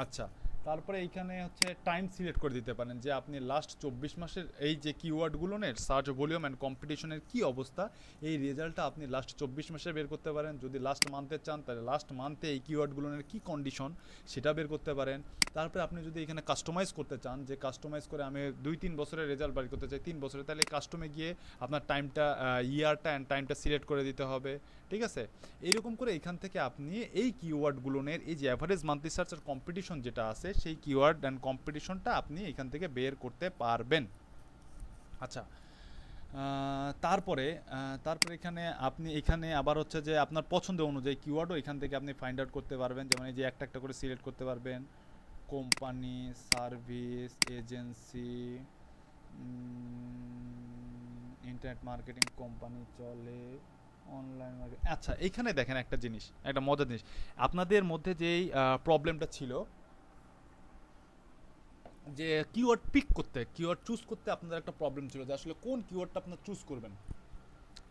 আচ্ছা, তারপরে এইখানে হচ্ছে টাইম সিলেক্ট করে দিতে পারেন, যে আপনি লাস্ট 24 মাসের এই যে কিওয়ার্ডগুলোনের সার্চ ভলিউম অ্যান্ড কম্পিটিশনের কী অবস্থা, এই রেজাল্টটা আপনি লাস্ট 24 মাসে বের করতে পারেন। যদি লাস্ট মান্থে চান, তাহলে লাস্ট মান্থে এই কিওয়ার্ডগুলোনের কী কন্ডিশন সেটা বের করতে পারেন। তারপরে আপনি যদি এখানে কাস্টমাইজ করতে চান, যে কাস্টমাইজ করে আমি 2-3 বছরের রেজাল্ট বের করতে চাই 3 বছরে, তাহলে কাস্টমে গিয়ে আপনার টাইমটা, ইয়ারটা অ্যান্ড টাইমটা সিলেক্ট করে দিতে হবে। ঠিক আছে, এইরকম করে এখান থেকে আপনি এই কিওয়ার্ডগুলোনের এই যে অ্যাভারেজ মান্থলি সার্চ আর কম্পিটিশন যেটা আছে, সেই কিওয়ার্ড অ্যান্ড কম্পিটিশনটা আপনি এখান থেকে বের করতে পারবেন। আচ্ছা, তারপরে এখানে আপনি এখানে আবার হচ্ছে যে আপনার পছন্দ অনুযায়ী কিওয়ার্ডও এখান থেকে আপনি ফাইন্ড আউট করতে পারবেন। যেমন এই যে একটা একটা করে সিলেক্ট করতে পারবেন, company, service, agency, internet marketing company চলে, অনলাইন মার্কেটিং। আচ্ছা, এইখানে দেখেন একটা জিনিস, একটা মজার জিনিস, আপনাদের মধ্যে যেই প্রবলেমটা ছিল যে কিওয়ার্ড পিক করতে, কিওয়ার্ড চুজ করতে আপনাদের একটা প্রবলেম ছিল, যে আসলে কোন কিওয়ার্ডটা আপনারা চুজ করবেন।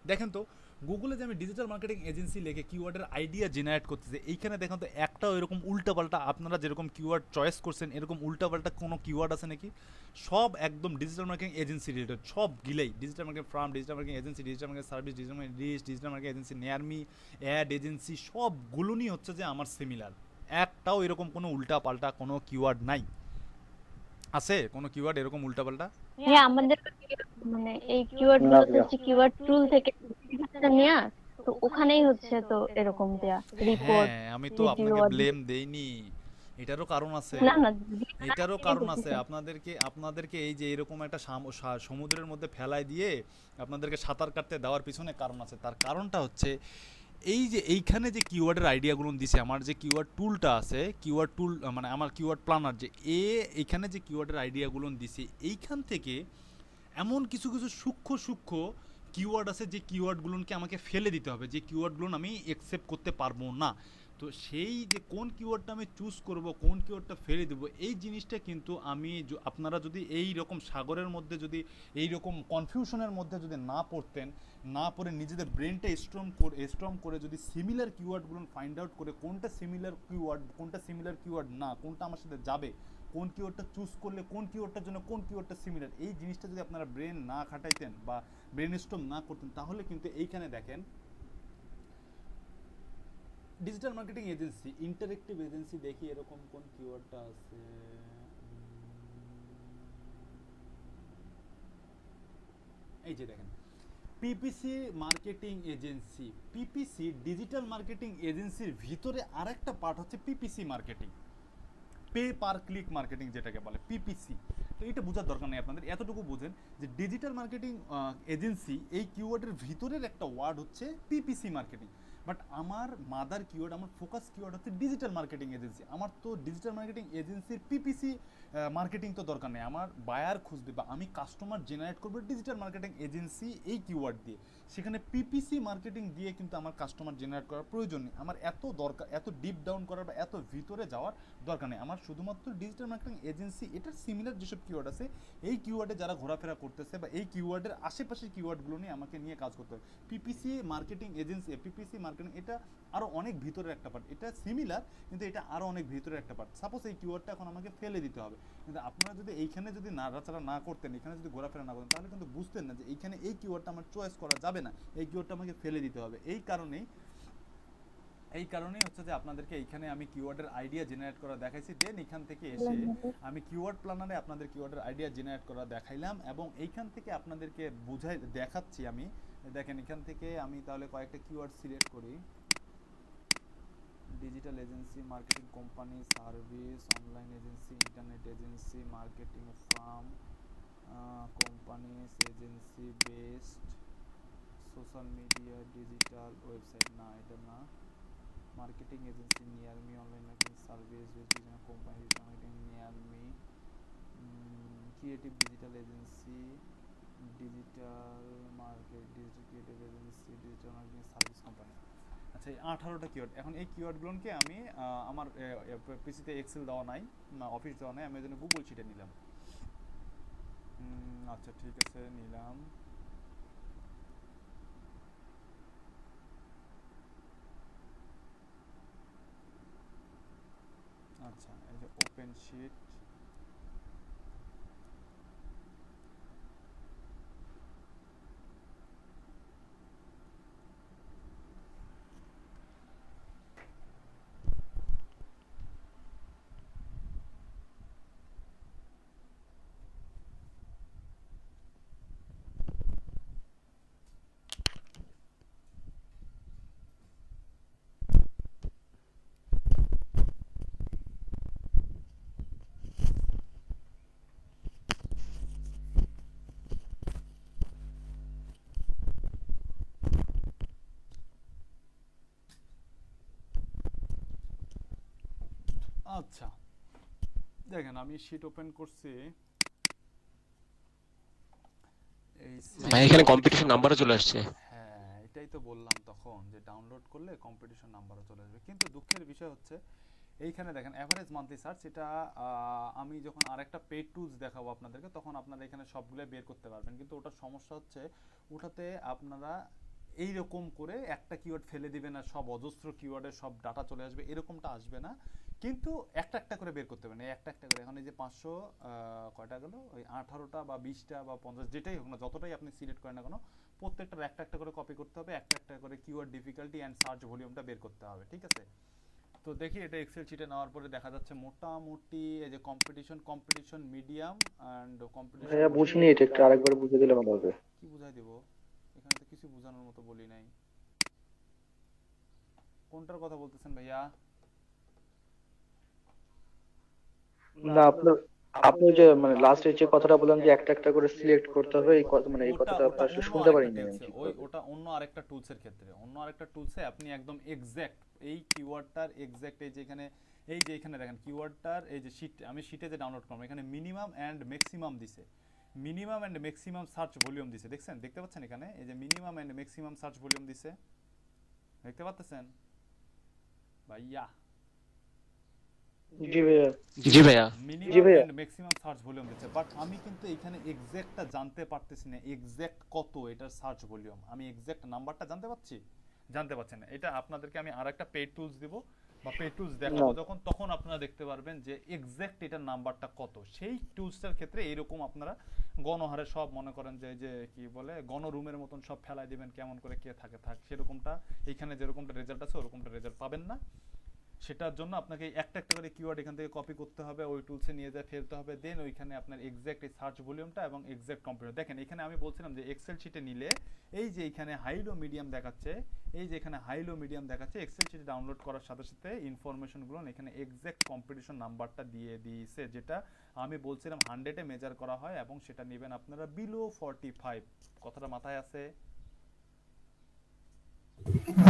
দেখেন তো, গুগলে যে আমি ডিজিটাল মার্কেটিং এজেন্সি লিখে কিওয়ার্ডের আইডিয়া জেনারেট করতেছে, এইখানে দেখেন তো একটাও এরকম উল্টাপাল্টা, আপনারা যেরকম কিওয়ার্ড চয়েস করছেন এরকম উল্টাপাল্টা কোনো কিওয়ার্ড আছে নাকি? সব একদম ডিজিটাল মার্কেটিং এজেন্সি রিলেটেড, সব গিলেই digital marketing firm, digital marketing agency, digital marketing service, digital marketing reach, digital marketing agency near me, ad agency, সবগুলো নিয়ে হচ্ছে যে আমার সিমিলার। একটাও এরকম কোনো উল্টাপাল্টা কোনো কিওয়ার্ড নাই। আছে কোনো কিওয়ার্ড এরকম উল্টাপাল্টা? হ্যাঁ, আমাদের মানে এই কিওয়ার্ড গুলো তো হচ্ছে কিওয়ার্ড টুল থেকে নেয়া, তো ওখানেই হচ্ছে তো এরকম দেয়া রিপোর্ট। হ্যাঁ, আমি তো আপনাকে ব্লেম দেইনি, এটারও কারণ আছে। না না, এটারও কারণ আছে, আপনাদেরকে এই যে এরকম একটা সমুদ্রের মধ্যে ফেলায় দিয়ে আপনাদেরকে সাঁতার কাটতে দেওয়ার পিছনে কারণ আছে। তার কারণটা হচ্ছে এই যে এইখানে যে কিওয়ার্ডের আইডিয়াগুলো দিছে, আমার যে কিওয়ার্ড টুলটা আছে, কিওয়ার্ড টুল মানে আমার কিওয়ার্ড প্ল্যানার, যে এইখানে যে কিওয়ার্ডের আইডিয়াগুলো দিছে, এইখান থেকে এমন কিছু কিছু সূক্ষ্ম কিওয়ার্ড আছে, যে কিওয়ার্ডগুলোকে আমাকে ফেলে দিতে হবে, যে কিওয়ার্ডগুলো আমি অ্যাকসেপ্ট করতে পারবো না। তো সেই যে কোন কিওয়ার্ডটা আমি চুজ করব, কোন কিওয়ার্ডটা ফেলে দেবো, এই জিনিসটা কিন্তু আপনারা যদি এই রকম সাগরের মধ্যে, যদি এই রকম কনফিউশনের মধ্যে যদি না পড়ে নিজেদের ব্রেনটা স্ট্রং করে যদি সিমিলার কিওয়ার্ডগুলো ফাইন্ড আউট করে কোনটা সিমিলার কিওয়ার্ড না, কোনটা আমার সাথে যাবে, কোন কিওয়ার্ডটা চুজ করলে কোন কিওয়ার্ডটার জন্য কোন কিওয়ার্ডটা সিমিলার, এই জিনিসটা যদি আপনারা ব্রেন না খাটাইতেন বা ব্রেন স্ট্রম না করতেন, তাহলে কিন্তু এইখানে দেখেন digital marketing agency, interactive agency, দেখি এরকম কোন কিওয়ার্ডটা আছে। এই যে দেখেন PPC marketing agency. PPC digital marketing এজেন্সির ভিতরে আরেকটা পার্ট হচ্ছে PPC marketing, pay per click marketing যেটাকে বলে পিপিসি। তো এটা বোঝার দরকার নেই আপনাদের, এতটুকু বোঝেন যে ডিজিটাল মার্কেটিং এজেন্সি এই কিওয়ার্ডের ভিতরের একটা ওয়ার্ড হচ্ছে পিপিসি মার্কেটিং। বাট আমার মাদার কিওয়ার্ড, আমার ফোকাস কিওয়ার্ড হচ্ছে ডিজিটাল মার্কেটিং এজেন্সি। আমার তো ডিজিটাল মার্কেটিং এজেন্সির পিপিসি মার্কেটিং তো দরকার নেই, আমার বায়ার খুঁজবে বা আমি কাস্টমার জেনারেট করবো ডিজিটাল মার্কেটিং এজেন্সি এই কিওয়ার্ড দিয়ে। সেখানে পিপিসি মার্কেটিং দিয়ে কিন্তু আমার কাস্টমার জেনারেট করার প্রয়োজন নেই, আমার এত দরকার, এত ডিপ ডাউন করার বা এত ভিতরে যাওয়ার দরকার নেই। আমার শুধুমাত্র ডিজিটাল মার্কেটিং এজেন্সি, এটার সিমিলার যেসব কিওয়ার্ড আছে এই কিওয়ার্ডে যারা ঘোরাফেরা করতেছে বা এই কিওয়ার্ডের আশেপাশের কিওয়ার্ডগুলো নিয়ে আমাকে নিয়ে কাজ করতে হবে। PPC marketing agency, PPC marketing এটা আরও অনেক ভিতরের একটা পার্ট, এটা সিমিলার কিন্তু এটা আরও অনেক ভিতরের একটা পার্ট। সাপোজ এই কিওয়ার্ডটা এখন আমাকে ফেলে দিতে হবে, কিন্তু আপনারা যদি এইখানে যদি নাড়াচাড়া না করতেন, এখানে যদি ঘোরাফেরা না করতেন, তাহলে কিন্তু বুঝতেন না যে এইখানে এই কিওয়ার্ডটা আমার চয়েস করা যাবে না, এই কিওয়ার্ডটা আমাকে ফেলে দিতে হবে। এই কারণেই হচ্ছে যে আপনাদেরকে এইখানে আমি কিওয়ার্ডের আইডিয়া জেনারেট করা দেখাইছি, দেন এখান থেকে এসে আমি কিওয়ার্ড প্ল্যানারে আপনাদের কিওয়ার্ডের আইডিয়া জেনারেট করা দেখাইলাম এবং এইখান থেকে আপনাদেরকে দেখাচ্ছি আমি। দেখেন এখান থেকে আমি তাহলে কয়েকটা কিওয়ার্ড সিলেক্ট করি। Digital agency, marketing company, service, online agency, internet agency, marketing farm, companies, agency based, social media, digital website, না এটা না, marketing agency near me, online marketing service, digital company, marketing near me, creative digital agency, digital market, digital creative agency, digital marketing service company. আচ্ছা এই 18টা keyword, এখন এই কিওয়ার্ডগুলোকে আমি আমার পিসিতে এক্সেল দেওয়া নাই, অফিস দেওয়া নাই, আমি ওই জন্য গুগল শিটে নিলাম। আচ্ছা ঠিক আছে নিলাম। আচ্ছা এই যে ওপেন শিট, আচ্ছা দেখেন আমি শিট ওপেন করছি। এই ভাই এখানে কম্পিটিশন নাম্বারও চলে আসছে। হ্যাঁ এটাই তো বললাম তখন যে ডাউনলোড করলে কম্পিটিশন নাম্বারও চলে আসবে, কিন্তু দুঃখের বিষয় হচ্ছে এইখানে দেখেন অ্যাভারেজ মান্থলি সার্চ, এটা আমি যখন আরেকটা পেড টুলস দেখাবো আপনাদেরকে তখন আপনারা এখানে সবগুলো বের করতে পারবেন, কিন্তু ওটার সমস্যা হচ্ছে ওটাতে আপনারা এইরকম করে একটা কিওয়ার্ড ফেলে দিবেন আর সব অজস্র কিওয়ার্ডের সব ডাটা চলে আসবে, এরকমটা আসবে না, কিন্তু একটা একটা করে বের করতে পারবেন। এই একটা একটা করে এখন এই যে 500 কয়টা গেল, ওই 18টা বা 20টা বা 50 যেটাই হোক না, যতটাই আপনি সিলেক্ট করেন না কেন প্রত্যেকটার একটা একটা করে কপি করতে হবে, একটা একটা করে কিওয়ার্ড ডিফিকাল্টি অ্যান্ড সার্চ ভলিউমটা বের করতে হবে, ঠিক আছে? তো দেখি এটা এক্সেল শিটে নেওয়ার পরে দেখা যাচ্ছে মোটামুটি এই যে কম্পিটিশন মিডিয়াম অ্যান্ড কম্পিটিশন। ভাইয়া বুঝিনি, এটা একটু আরেকবার বুঝিয়ে দিলে ভালো হবে। কি বুঝাই দেব, এখানে তো কিছু বোঝানোর মতো বলি নাই। কোনটার কথা বলতেছেন ভাইয়া? না আপনি যে মানে লাস্টে যে কথাটা বললেন যে একটা একটা করে সিলেক্ট করতে হবে, এই কথা মানে এই কথাটা আপনার আসলে শুনতে পারিনি আমি ঠিকভাবে। ওটা অন্য আরেকটা টুলসের ক্ষেত্রে, অন্য আরেকটা টুলসে আপনি একদম এক্সাক্ট এই কিওয়ার্ডটার এক্সাক্ট এই যে এখানে দেখেন কিওয়ার্ডটার এই যে শিট, আমি শিটে যে ডাউনলোড করলাম এখানে মিনিমাম এন্ড ম্যাক্সিমাম দিছে, minimum and maximum search volume দিছে, দেখতে পাচ্ছেন এখানে এই যে minimum and maximum search volume দিছে, দেখতে পাচ্ছেন ভাইয়া? জি ভাইয়া। জি ভাইয়া। Minimum and maximum search volume দিচ্ছে, বাট আমি কিন্তু এখানে এক্সাক্টটা জানতে পারতেছি না, এক্সাক্ট কত এটার সার্চ ভলিউম, আমি এক্সাক্ট নাম্বারটা জানতে পারছি না। এটা আপনাদেরকে আমি আরেকটা পেড টুলস দিব, বা পে টুলস দেখাবো যখন, তখন আপনারা দেখতে পারবেন যে এক্সাক্ট এটার নাম্বারটা কত। সেই টুলসটার ক্ষেত্রে এরকম আপনারা গণহারে সব মনে করেন যে যে কি বলে গণরুমের মতন সব ফেলাই দিবেন, কেমন করে কে থাকে থাক, সেরকমটা এইখানে যেরকমটা রেজাল্ট আছে ওরকমটা রেজাল্ট পাবেন না। সেটার জন্য আপনাকে একটা একটা করে কিওয়ার্ড এখান থেকে কপি করতে হবে, ওই টুলসে নিয়ে যায় ফেলতে হবে, দেন ওইখানে আপনার এক্সাক্ট এই সার্চ ভলিউমটা এবং এক্সাক্ট কম্পিউটার। দেখেন এখানে আমি বলছিলাম যে এক্সেল শিটে নিলে এই যে এখানে হাইলো মিডিয়াম দেখাচ্ছে, এই যে এখানে হাইলো মিডিয়াম দেখাচ্ছে, এক্সেল শিটে ডাউনলোড করার সাথে সাথে ইনফরমেশনগুলো এখানে এক্সাক্ট কম্পিটিশন নাম্বারটা দিয়ে দিয়েছে, যেটা আমি বলছিলাম 100-এ মেজার করা হয় এবং সেটা নেবেন আপনারা বিলো 45। কথাটা মাথায় আছে?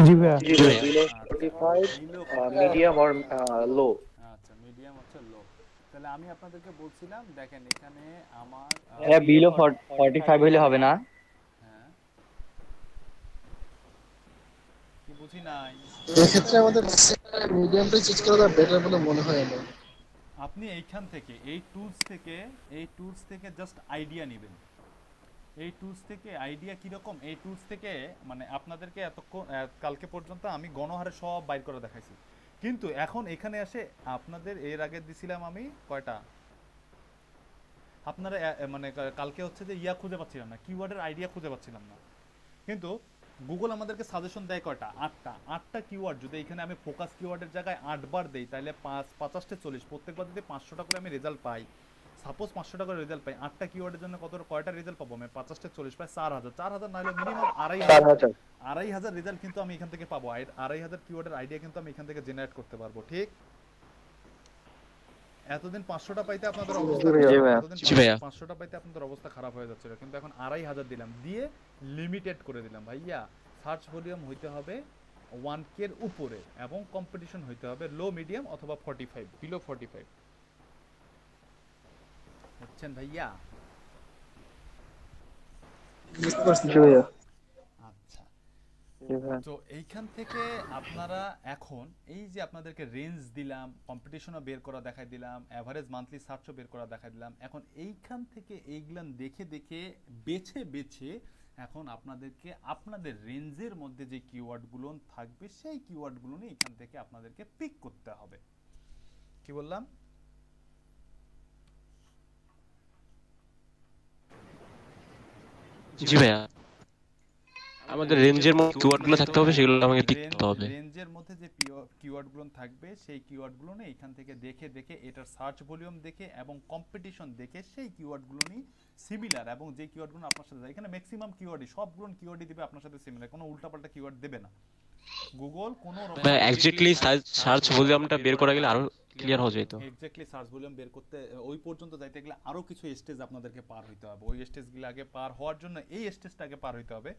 জি ভাইয়া। জি ভাই, below 45, medium or low। আচ্ছা, মিডিয়াম হচ্ছে লো। তাহলে আমি আপনাদেরকে বলছিলাম দেখেন এখানে আমার বিলো 45 হলে হবে না? হ্যাঁ, কি বুঝি নাই? এক্ষেত্রে আমাদের মিডিয়ামটাই চুজ করা বেটার বলে মনে হয় আমার। আপনি এইখান থেকে এই টুলস থেকে জাস্ট আইডিয়া নেবেন। এই টুলস থেকে আইডিয়া কিরকম, এই টুলস থেকে মানে আপনাদেরকে এতক্ষণ কালকে পর্যন্ত আমি গণহারে সব বাইর করে দেখাইছি, কিন্তু এখন এখানে আসে আপনাদের এর আগে দিছিলাম আমি কয়টা, আপনারা মানে কালকে হচ্ছে যে ইয়া খুঁজে পাচ্ছিলাম না, কিওয়ার্ডের আইডিয়া খুঁজে পাচ্ছিলাম না, কিন্তু গুগল আমাদেরকে সাজেশন দেয় কয়টা, 8টা কিওয়ার্ড। যদি এখানে আমি ফোকাস কিওয়ার্ডের জায়গায় 8 বার দেই তাহলে 50 40, প্রত্যেকবার যদি 500টা করে আমি রেজাল্ট পাই, সাপোজ 500টা করে রেজাল্ট পাই, 8টা কিওয়ার্ডের জন্য কয়টা রেজাল্ট পাবো আমি? 50 40 প্রায় 4000 না হলে মিনিমাম 2500 রেজাল্ট কিন্তু আমি এখান থেকে পাবো। 2500 কিওয়ার্ডের আইডিয়া কিন্তু আমি এখান থেকে জেনারেট করতে পারবো, ঠিক? এতদিন 500টা পাইতে আপনাদের অবস্থা, জি ভাইয়া। 500টা পাইতে আপনাদের অবস্থা খারাপ হয়ে যাচ্ছিল, কিন্তু এখন 2500 দিলাম, দিয়ে লিমিটেড করে দিলাম। ভাইয়া সার্চ ভলিউম হইতে হবে 1K এর উপরে এবং কম্পিটিশন হইতে হবে লো মিডিয়াম অথবা 45, বিলো 45। বুঝছেন ভাইয়া? জি ভাইয়া। আচ্ছা, জি ভাইয়া। তো এইখান থেকে আপনারা এখন এই যে আপনাদেরকে রেঞ্জ দিলাম, কম্পিটিশনও বের করা দেখাই দিলাম, অ্যাভারেজ মান্থলি সার্চও বের করা দেখাই দিলাম, এখন এইখান থেকে এইগুলান দেখে দেখে বেছে বেছে এখন আপনাদেরকে আপনাদের রেঞ্জের মধ্যে যে কিওয়ার্ডগুলো থাকবে সেই কিওয়ার্ডগুলো নিয়ে এখান থেকে আপনাদেরকে পিক করতে হবে। কি বললাম? জি ভাইয়া, আমাদের রেঞ্জের মধ্যে কিওয়ার্ডগুলো থাকতে হবে, সেগুলো আমাকে পিক করতে হবে। রেঞ্জের মধ্যে যে কিওয়ার্ডগুলো থাকবে সেই কিওয়ার্ডগুলো নিয়ে এখান থেকে দেখে দেখে এটার সার্চ ভলিউম দেখে এবং কম্পিটিশন দেখে সেই কিওয়ার্ডগুলো নিয়ে সিমিলার, এবং যে কিওয়ার্ডগুলো আপনার সাথে যায়, এখানে ম্যাক্সিমাম কিওয়ার্ডই সবগুলো কিওয়ার্ডই দিবে আপনার সাথে সিমিলার, কোনো উল্টাপাল্টা কিওয়ার্ড দেবে না গুগল। কোনো ভাই এক্স্যাক্টলি সার্চ ভলিউমটা বের করা গেলে আরো ক্লিয়ার হয়ে যেত। এক্স্যাক্টলি সার্চ ভলিউম বের করতে ওই পর্যন্ত যাইতে গেলে আরো কিছু স্টেজ আপনাদেরকে পার হইতে হবে। ওই স্টেজগুলো আগে পার হওয়ার জন্য এই স্টেজটা আগে পার হইতে হবে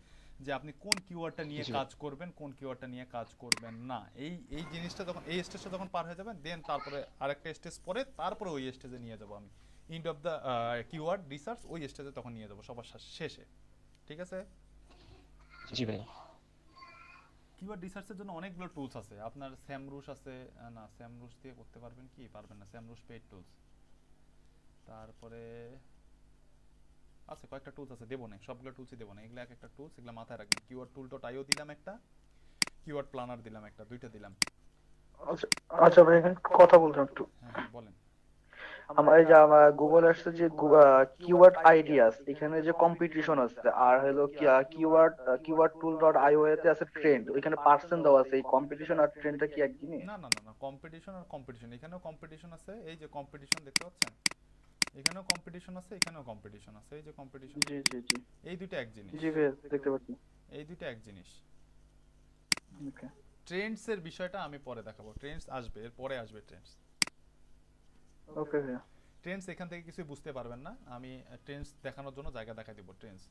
যে আপনি কোন কিওয়ার্ডটা নিয়ে কাজ করবেন, কোন কিওয়ার্ডটা নিয়ে কাজ করবেন না। এই জিনিসটা যখন এই স্টেজটা যখন পার হয়ে যাবেন, দেন তারপরে আরেকটা স্টেজ পরে তারপরে ওই স্টেজে নিয়ে যাব আমি, end of the keyword research ওই স্টেজে তখন নিয়ে যাব সবার শেষে। ঠিক আছে? জি ভাই। কিওয়ার্ড রিসার্চের জন্য অনেকগুলো টুলস আছে, আপনার স্যামরুশ আছে, না স্যামরুশ দিয়ে করতে পারবেন কি? পারবেন না, স্যামরুশ পেইড টুলস। তারপরে আছে কয়েকটা টুলস আছে, দেবো না সবগুলো টুলসই দেবো না, এগুলো এক একটা টুলস, এগুলো মাথায় রাখবেন। কিওয়ার্ড টুল আইও দিলাম একটা, কিওয়ার্ড প্ল্যানার দিলাম একটা, দুইটা দিলাম। আচ্ছা ভাই, এখানে কথা বলতাম একটু। হ্যাঁ বলেন। আমার এই যে আমার গুগল আসছে যে কিওয়ার্ড আইডিয়াস, এখানে যে কম্পিটিশন আছে, আর হলো কিওয়ার্ড টুল ডট আইও তে আছে ট্রেন্ড, ওইখানে পার্সেন্ট দেওয়া আছে। এই কম্পিটিশন আর ট্রেন্ডটা কি এক জিনিস? না না না না, কম্পিটিশন আর কম্পিটিশন, এখানেও কম্পিটিশন আছে, এই যে কম্পিটিশন দেখতে পাচ্ছেন, এখানেও কম্পিটিশন আছে, এখানেও কম্পিটিশন আছে, এই যে কম্পিটিশন। জি জি জি এই দুটো এক জিনিস। জি ভাই, দেখতে পাচ্ছি। এই দুটো এক জিনিস। ওকে। ট্রেন্ডস এর বিষয়টা আমি পরে দেখাবো, ট্রেন্ডস আসবে, এর পরে আসবে ট্রেন্ডস। ওকে ভাই। ট্রেন্ডস এখান থেকে কিছু বুঝতে পারবেন না, আমি ট্রেন্ডস দেখানোর জন্য জায়গা দেখাই দেব ট্রেন্ডস।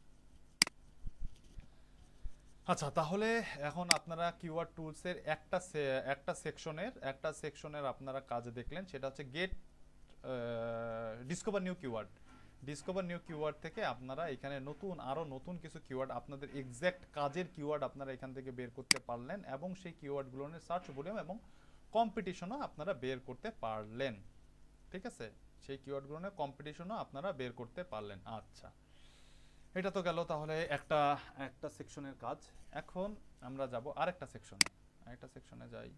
আচ্ছা, তাহলে এখন আপনারা কিওয়ার্ড টুলস এর একটা সেকশনের আপনারা কাজ দেখলেন, সেটা হচ্ছে গেট ডিসকভার নিউ কিওয়ার্ড থেকে আপনারা এখানে আরো নতুন কিছু কিওয়ার্ড, আপনাদের এক্সাক্ট কাজের কিওয়ার্ড আপনারা এখান থেকে বের করতে পারলেন, এবং সেই কিওয়ার্ডগুলোর সার্চ ভলিউম এবং কম্পিটিশনও আপনারা বের করতে পারলেন। ঠিক আছে? সেই কিওয়ার্ডগুলোর কম্পিটিশনও আপনারা বের করতে পারলেন। আচ্ছা, এটা তো গেল তাহলে একটা সেকশনের কাজ। এখন আমরা যাব আরেকটা সেকশনে যাই।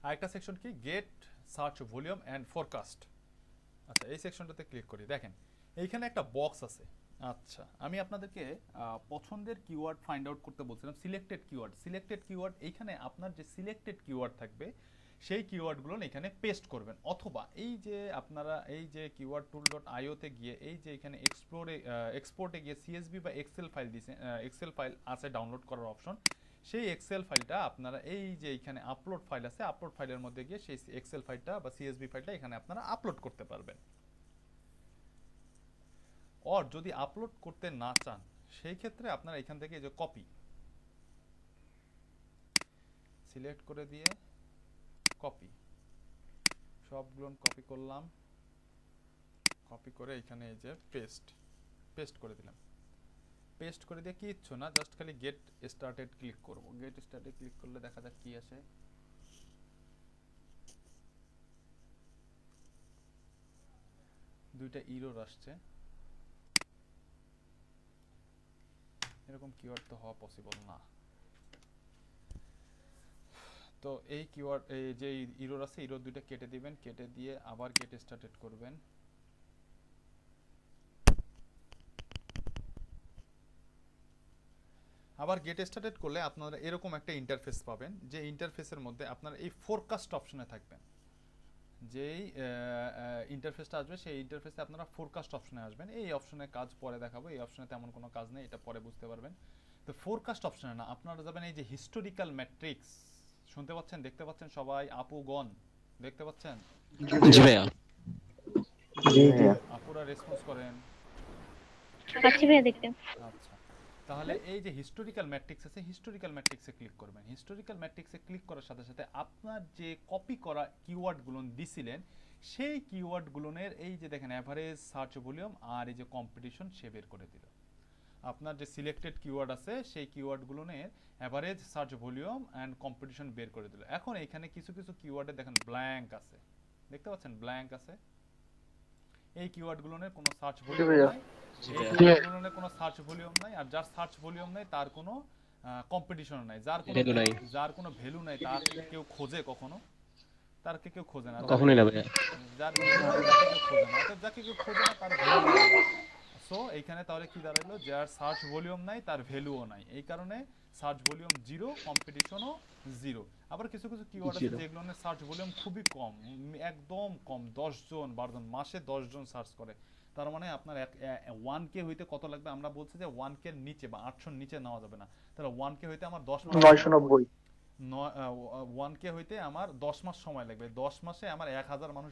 আরেকটা সেকশন কি get search volume and forecast. আচ্ছা এই সেকশনটাতে ক্লিক করি, দেখেন এইখানে একটা বক্স আছে। আচ্ছা আমি আপনাদেরকে পছন্দের কিওয়ার্ড ফাইন্ড আউট করতে বলছিলাম, সিলেক্টেড কিওয়ার্ড এইখানে আপনার যে সিলেক্টেড কিওয়ার্ড থাকবে সেই কিওয়ার্ডগুলো এখানে পেস্ট করবেন, অথবা এই যে আপনারা এই যে কিওয়ার্ড টুল ডট আইওতে গিয়ে এই যে এখানে এক্সপোর্টে গিয়ে সিএসভি বা এক্সেল ফাইল দিয়েছে, এক্সেল ফাইল আছে ডাউনলোড করার অপশন, সেই এক্সেল ফাইলটা আপনারা এই যে এখানে আপলোড ফাইল আছে, আপলোড ফাইলের মধ্যে গিয়ে সেই এক্সেল ফাইলটা বা সিএসভি ফাইলটা এখানে আপনারা আপলোড করতে পারবেন। আর যদি আপলোড করতে না চান সেই ক্ষেত্রে আপনারা এখান থেকে এই যে কপি সিলেক্ট করে দিয়ে কপি সবগুলো কপি করলাম, কপি করে এখানে এই যে পেস্ট করে দিলাম। পেস্ট করে দিয়ে কিচ্ছু না, জাস্ট খালি গেট স্টার্টেড ক্লিক করব। গেট স্টার্টেড ক্লিক করলে দেখা যাক কি আসে। দুইটা ইরর আসছে, এরকম কিওয়ার্ড তো হওয়া পসিবল না। তো এই কিওয়ার্ড এই যে ইরর আছে, ইরর দুইটা কেটে দিবেন, কেটে দিয়ে আবার গেট স্টার্টেড করবেন। আবার গেট স্টার্টেড করলে আপনারা এরকম একটা ইন্টারফেস পাবেন, যে ইন্টারফেসের মধ্যে আপনারা এই ফোরকাস্ট অপশনে থাকবেন। যেই ইন্টারফেসটা আসবে সেই ইন্টারফেসে আপনারা ফোরকাস্ট অপশনে আসবেন। এই অপশনে কাজ পরে দেখাবো, এই অপশনে তেমন কোনো কাজ নেই, এটা পরে বুঝতে পারবেন। তো ফোরকাস্ট অপশনে না, আপনারা যাবেন এই যে হিস্টোরিক্যাল ম্যাট্রিক্স। শুনতে পাচ্ছেন, দেখতে পাচ্ছেন সবাই? আপুগণ দেখতে পাচ্ছেন? জি ভাইয়া। আপুরা রেসপন্স করেন। পাচ্ছি ভাইয়া দেখতে। আচ্ছা তাহলে এই যে হিস্টোরিক্যাল ম্যাট্রিক্স আছে, হিস্টোরিক্যাল ম্যাট্রিক্সে ক্লিক করবেন। হিস্টোরিক্যাল ম্যাট্রিক্সে ক্লিক করার সাথে সাথে আপনার যে কপি করা কিওয়ার্ডগুলো দিছিলেন সেই কিওয়ার্ডগুলোর এই যে দেখেন অ্যাভারেজ, সার্চ ভলিউম আর এই যে কম্পিটিশন সে বের করে দিল। আপনার যে সিলেক্টেড কিওয়ার্ড আছে সেই কিওয়ার্ডগুলোর average, search volume and competition বের করে দিল। এখন এখানে কিছু কিছু কিওয়ার্ডে দেখেন ব্ল্যাঙ্ক আছে, দেখতে পাচ্ছেন ব্ল্যাঙ্ক আছে। এই কিওয়ার্ডগুলোর কোনো সার্চ ভলিউম নাই, এই কিওয়ার্ডগুলোর কোনো সার্চ ভলিউম নাই, আর যার সার্চ ভলিউম নাই তার কোনো কম্পিটিশন নাই, যার কোনো ভ্যালু নাই, তাকে কেউ খোঁজে কখনো? তারকে কেউ খোঁজে না, কখনোই না ভাইয়া। যার ভ্যালু নাই তাকে কেউ খোঁজে না, অর্থাৎ যাকে কেউ খোঁজে না তার ভ্যালু নাই। সো এইখানে তাহলে কি দাঁড়াইলো, যার সার্চ ভলিউম নাই তার ভ্যালুও নাই, এই কারণে সার্চ ভলিউম 0, কম্পিটিশনও 0। আবার কিছু কিছু কিওয়ার্ড আছে যেগুলোর সার্চ ভলিউম খুবই কম, একদম কম, 10 জন 12 জন, মাসে 10 জন সার্চ করে। তার মানে আপনার 1K হইতে কত লাগবে? আমরা বলছি যে 1K এর নিচে বা 800 এর নিচে নেওয়া যাবে না। তাহলে 1K হইতে আমার 10 মাস, 990 1K হইতে আমার 10 মাস সময় লাগবে। 10 মাসে আমার 1000 মানুষ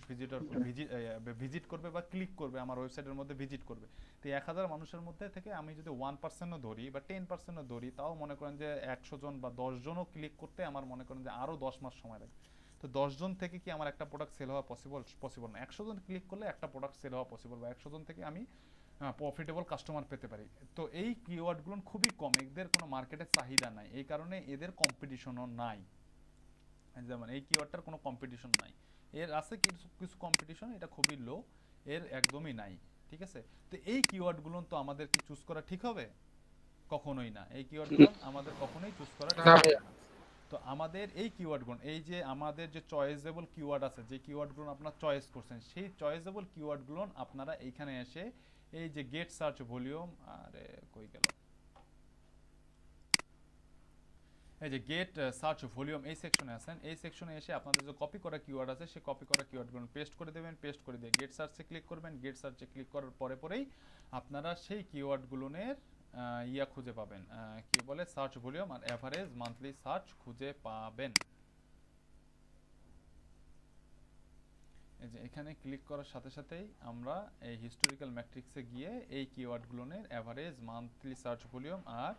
ভিজিট করবে বা ক্লিক করবে, আমার ওয়েবসাইটের মধ্যে ভিজিট করবে। তো 1000 মানুষের মধ্যে থেকে আমি যদি 1%ও ধরি বা 10%ও ধরি, তাও মনে করেন যে 100 জন বা 10 জনও ক্লিক করতে আমার মনে করেন যে আরো 10 মাস সময় লাগবে। তো 10 জন থেকে কি আমার একটা প্রোডাক্ট সেল হওয়া পসিবল না। 100 জন ক্লিক করলে একটা প্রোডাক্ট সেল হওয়া পসিবল, বা 100 জন থেকে আমি প্রফিটেবল কাস্টমার পেতে পারি। তো এই কিওয়ার্ডগুলো খুবই কম, এদের কোনো মার্কেটে চাহিদা নাই, এই কারণে এদের কম্পিটিশনও নাই। যেমন এই কিওয়ার্ডটার কোনো কম্পিটিশন নাই, এর আছে কিছু কিছু কম্পিটিশন, এটা খুবই লো, এর একদমই নাই। ঠিক আছে, তো এই কিওয়ার্ডগুলো তো আমাদের কি চুজ করা ঠিক হবে? কখনোই না, এই কিওয়ার্ডগুলো আমাদের কখনোই চুজ করা ঠিক হবে না। তো আমাদের এই কিওয়ার্ডগুলো, এই যে আমাদের যে চয়েসেবল কিওয়ার্ড আছে, যে কিওয়ার্ডগুলো আপনারা চয়েস করছেন, সেই চয়েসেবল কিওয়ার্ডগুলো আপনারা এইখানে এসে এই যে গেট সার্চ ভলিউম, আরে কই গেল, এই যে গেট সার্চ ভলিউম এই সেকশনে আছেন, এই সেকশনে এসে আপনাদের যে কপি করা কিওয়ার্ড আছে সেই কপি করা কিওয়ার্ডগুলো পেস্ট করে দেবেন। পেস্ট করে দিয়ে গেট সার্চে ক্লিক করবেন। গেট সার্চে ক্লিক করার পরেই আপনারা সেই কিওয়ার্ডগুলোর ইয়া খুঁজে পাবেন, কি বলে, সার্চ ভলিউম আর এভারেজ মান্থলি সার্চ খুঁজে পাবেন। এই যে এখানে ক্লিক করার সাথে সাথেই আমরা এই হিস্টোরিক্যাল ম্যাট্রিক্সে গিয়ে এই কিওয়ার্ডগুলোর এভারেজ মান্থলি সার্চ ভলিউম আর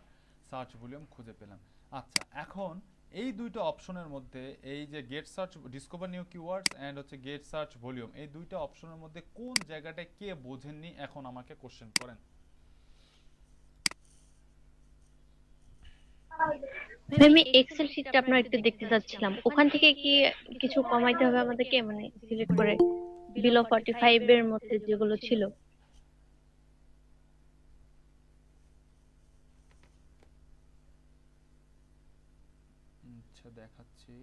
সার্চ ভলিউম খুঁজে পেলাম। আচ্ছা এখন এই দুইটা অপশনের মধ্যে এই যে get search discover new keywords and হচ্ছে গেট সার্চ ভলিউম, এই দুইটা অপশনের মধ্যে কোন জায়গাটায় কে বোঝেননি এখন আমাকে কোশ্চেন করেন। আমি এক্সেল শিটটা আপনার একটু দেখতে চাচ্ছিলাম, ওখান থেকে কি কিছু কমাইতে হবে আমাদেরকে, মানে সিলেক্ট করে বিলো 45 এর মধ্যে যেগুলো ছিল? আচ্ছা দেখাচ্ছি,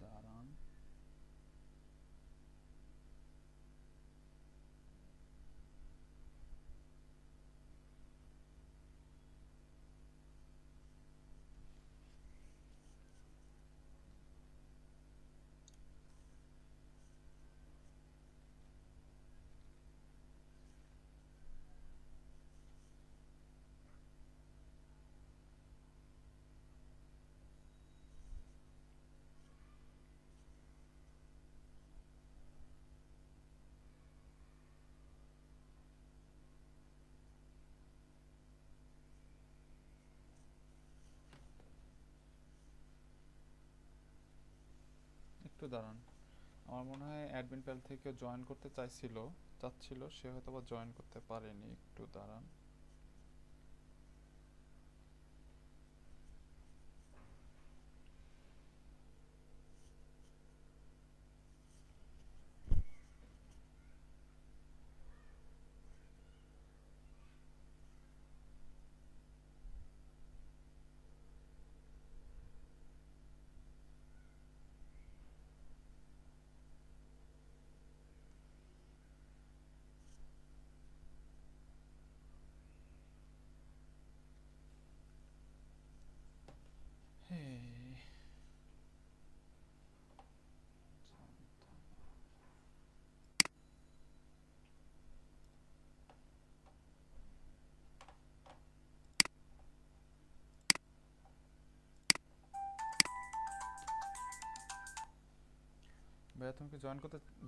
দাঁড়ান। একটু দাঁড়ান, আমার মনে হয় অ্যাডমিন প্যানেল থেকে জয়েন করতে চাচ্ছিল, সে হয়তো বা জয়েন করতে পারেনি, একটু দাঁড়ান। Hey. ভাইয়া তুমি কি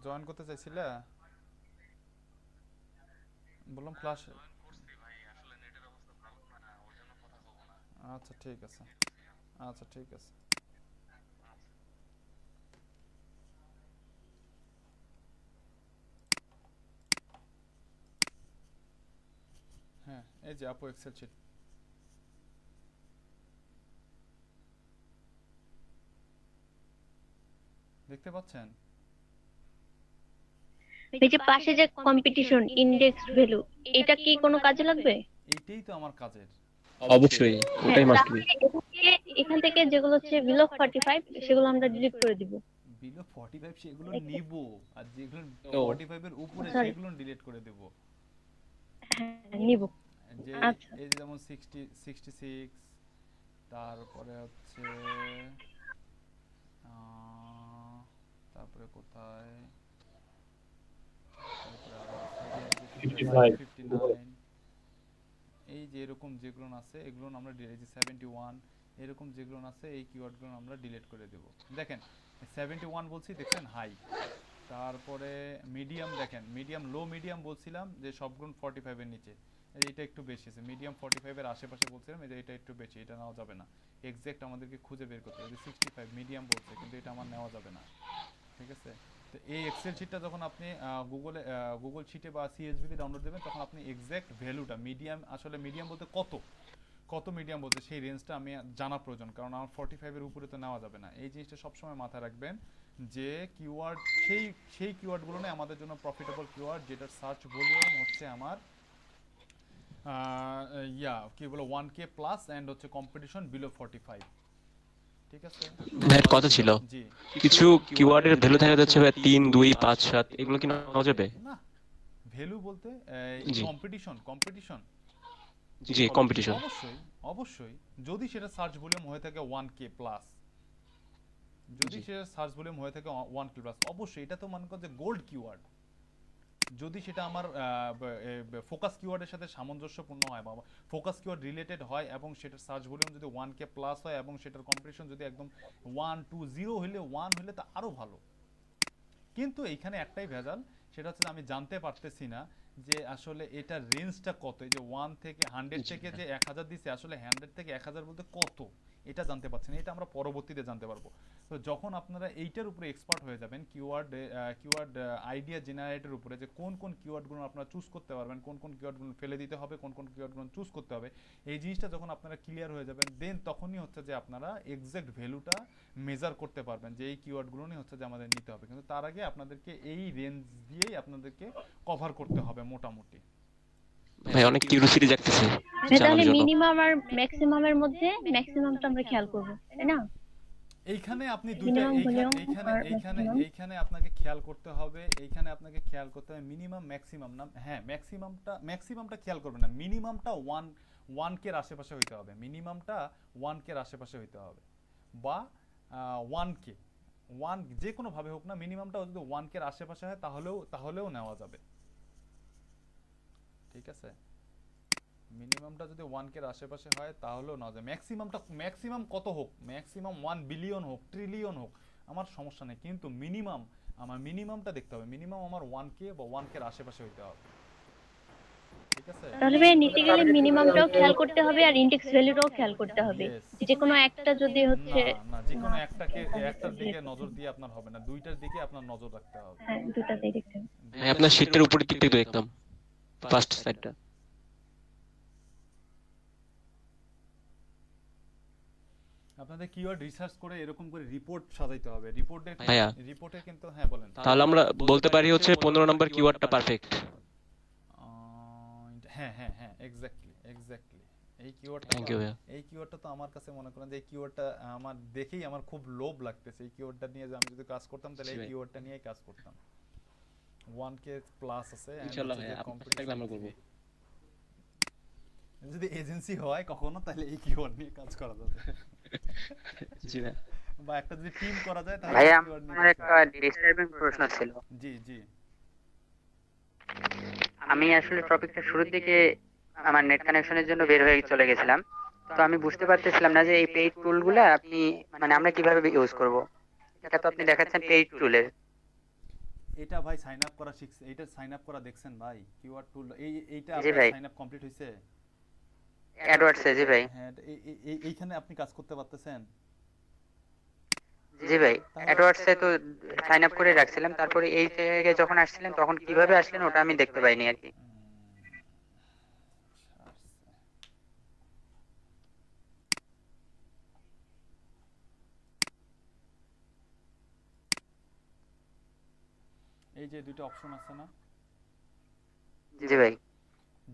জয়েন করতে চাইছিলে? বললাম ক্লাস। আচ্ছা ঠিক আছে, আচ্ছা ঠিক আছে। হ্যাঁ এই যে আপু এক্সেল শিট দেখতে পাচ্ছেন? এই যে পাশে যে কম্পিটিশন ইন্ডেক্স ভ্যালু, এটা কি কোনো কাজে লাগবে? এইটাই তো আমার কাজের। অবশ্যই ওটাই মাস্ট বি। এখান থেকে যেগুলো হচ্ছে বিলো 45 সেগুলো আমরা ডিলিট করে দিব। বিলো 45 সেগুলো নিব, আর যেগুলো ও 45 এর উপরে Sorry. সেগুলো ডিলিট করে দেব। হ্যাঁ নিব। যে আচ্ছা। এই যে যেমন 66, তারপরে হচ্ছে তারপরে কোথায়, তারপরে আরো 59, এই যে এরকম যেগুলো আছে এগুলো আমরা ডিলিট, 71 এরকম যেগুলো আছে এই কিওয়ার্ডগুলো আমরা ডিলিট করে দেব। দেখেন 71 বলছি, দেখছেন হাই। তারপরে মিডিয়াম, দেখেন মিডিয়াম লো মিডিয়াম বলছিলাম যে সবগুলো 45 এর নিচে, এটা একটু বেশি আছে। মিডিয়াম 45 এর আশেপাশে বলছিলাম, এটা একটু বেশি, এটা নেওয়া যাবে না। এক্সাক্ট আমাদেরকে খুঁজে বের করতে হবে। 65 মিডিয়াম বলছে, কিন্তু এটা আমার নেওয়া যাবে না। ঠিক আছে? তো এই এক্সেল শিটটা যখন আপনি গুগল শিটে বা সিএসভিতে ডাউনলোড দেবেন, তখন আপনি এক্সাক্ট ভ্যালুটা মিডিয়াম, আসলে মিডিয়াম বলতে কত মিডিয়াম বলতে সেই রেঞ্জটা আমি জানা প্রয়োজন, কারণ আমার 45 এর উপরে তো নেওয়া যাবে না। এই জিনিসটা সবসময় মাথায় রাখবেন যে কিওয়ার্ড, সেই কিওয়ার্ডগুলো নিয়ে আমাদের জন্য প্রফিটেবল কিওয়ার্ড, যেটার সার্চ ভলিউম হচ্ছে আমার কি বলে 1K প্লাস এন্ড হচ্ছে কম্পিটিশন বিলো 45। ঠিক আছে? ভাইয়ের কথা ছিল জি। কিছু কিওয়ার্ডের ভ্যালু দেখা যাচ্ছে ভাই 3, 2, 5, 7 এগুলো কি নেওয়া যাবে? না, ভ্যালু বলতে জি কম্পিটিশন জি কম্পিটিশন। অবশ্যই যদি সেটা সার্চ ভলিউম হয়ে থাকে 1K প্লাস, যদি সেটা সার্চ ভলিউম হয়ে থাকে 1K প্লাস, অবশ্যই এটা তো মনে করো যে গোল্ড কিওয়ার্ড। যদি সেটা আমার ফোকাস কিওয়ার্ডের সাথে সামঞ্জস্যপূর্ণ হয় বা ফোকাস কিওয়ার্ড রিলেটেড হয় এবং সেটার সার্চ ভলিউম যদি 1K প্লাস হয় এবং সেটার কম্পিটিশন যদি একদম 1, 2, 0 হলে 1 হলে তা আরো ভালো। কিন্তু এইখানে একটাই ভেজাল, সেটা হচ্ছে আমি জানতে পারতেছি না যে আসলে এটা রেঞ্জটা কত। এই যে 1 থেকে 100 থেকে যে 1000 দিছে, আসলে 100 থেকে 1000 বলতে কত এটা জানতে পারছি না। এটা আমরা পরবর্তীতে জানতে পারবো। তো যখন আপনারা এইটার উপরে এক্সপার্ট হয়ে যাবেন, কিওয়ার্ড আইডিয়া জেনারেটরের উপরে, যে কোন কোন কিওয়ার্ডগুলো আপনারা চুজ করতে পারবেন, কোন কোন কিওয়ার্ডগুলো ফেলে দিতে হবে, কোন কোন কিওয়ার্ডগুলো চুজ করতে হবে, এই জিনিসটা যখন আপনারা ক্লিয়ার হয়ে যাবেন, দেন তখনই হচ্ছে যে আপনারা এক্সাক্ট ভ্যালুটা মেজার করতে পারবেন যে এই কিওয়ার্ডগুলো নিয়ে হচ্ছে যে আমাদের নিতে হবে। কিন্তু তার আগে আপনাদেরকে এই রেঞ্জ দিয়েই আপনাদেরকে কভার করতে হবে মোটামুটি। ভাই অনেক কিউরিওসিটি জাগতেছে জানার তাহলে জন্য। মিনিমাম আর ম্যাক্সিমামের মধ্যে ম্যাক্সিমামটা আমরা খেয়াল করব, তাই না? এইখানে আপনি দুইটা, এইখানে আপনাকে খেয়াল করতে হবে, মিনিমাম ম্যাক্সিমাম না। হ্যাঁ, ম্যাক্সিমামটা খেয়াল করবেন না, মিনিমামটা 1K এর আশেপাশে হইতে হবে, মিনিমামটা 1K এর আশেপাশে হইতে হবে, বা 1K যে কোনো ভাবে হোক না, মিনিমামটা যদি 1K এর আশেপাশে হয় তাহলেও নেওয়া যাবে। ঠিক আছে? মিনিমামটা যদি 1K এর আশেপাশে হয় তাহলেও নেওয়া যায়। ম্যাক্সিমাম কত হোক, ম্যাক্সিমাম 1 বিলিয়ন হোক, ট্রিলিয়ন হোক, আমার সমস্যা নেই, কিন্তু মিনিমামটা দেখতে হবে। মিনিমাম আমার 1K বা 1K এর আশেপাশে হইতে হবে। ঠিক আছে? তাহলে ভাই নিতে গেলে মিনিমামটাও খেয়াল করতে হবে আর ইনডেক্স ভ্যালুটাও খেয়াল করতে হবে। Yes. যে কোনো একটা যদি হচ্ছে না যে কোনো একটার দিকে নজর দিয়ে আপনার হবে না, দুইটার দিকে আপনার নজর রাখতে হবে। হ্যাঁ দুটাতেই দেখতে হবে। ভাই আপনার শীটের উপরের দিকটা একটু দেখতাম, ফার্স্ট সাইডটা। আপনাদের কিওয়ার্ড রিসার্চ করে এরকম করে রিপোর্ট সাজাইতে হবে। ভাইয়া। রিপোর্টে কিন্তু হ্যাঁ বলেন। তাহলে আমরা বলতে পারি হচ্ছে 15 নম্বর কিওয়ার্ডটা পারফেক্ট। হ্যাঁ হ্যাঁ হ্যাঁ এক্স্যাক্টলি এক্স্যাক্টলি। Thank you, ভাইয়া। এই কিওয়ার্ডটা তো আমার কাছে মনে করেন যে এই কিওয়ার্ডটা আমার দেখেই আমার খুব লোভ লাগতেছে। এই কিওয়ার্ডটা নিয়ে যে আমি যদি কাজ করতাম তাহলে এই কিওয়ার্ডটা নিয়েই কাজ করতাম। 1k প্লাস আছে ইনশাআল্লাহ ভাইয়া, আপনার সাথে থাকলে আমরা করব। যদি এজেন্সি হয় কখনো তাহলে এই কিওয়ার্ড নিয়ে কাজ করা যাবে। জি ভাই। বা একটা যদি টিম করা যায় তাহলে ভাইয়া keyword নিয়ে আমার কাজ একটা করা যাবে। ডিস্টার্বিং প্রশ্ন ছিল। জি জি আমি আসলে টপিকটা শুরুর দিকে আমার নেট কানেকশনের জন্য বের হয়ে চলে গেছিলাম, তো আমি বুঝতে পারতেছিলাম না যে এই পেইড টুলগুলো আপনি মানে আমরা কিভাবে ইউজ করব। এটা তো আপনি দেখাচ্ছেন পেইড টুলের। এটা ভাই সাইন আপ করা শিখছে, এটা সাইন আপ করা দেখছেন ভাই কিওয়ার্ড টুল এইটা জি আপনার ভাই। সাইন আপ কমপ্লিট হইছে? অ্যাডওয়ার্ডসে জি ভাই। হ্যাঁ এইখানে আপনি কাজ করতে পারতেছেন? জি ভাই অ্যাডওয়ার্ডসে তো সাইন আপ করে রাখছিলাম, তারপরে এই জায়গায় যখন আসছিলেন তখন কিভাবে আসলেন ওটা আমি দেখতে পাইনি আর কি। এই যে দুটো অপশন আছে না, জি ভাই।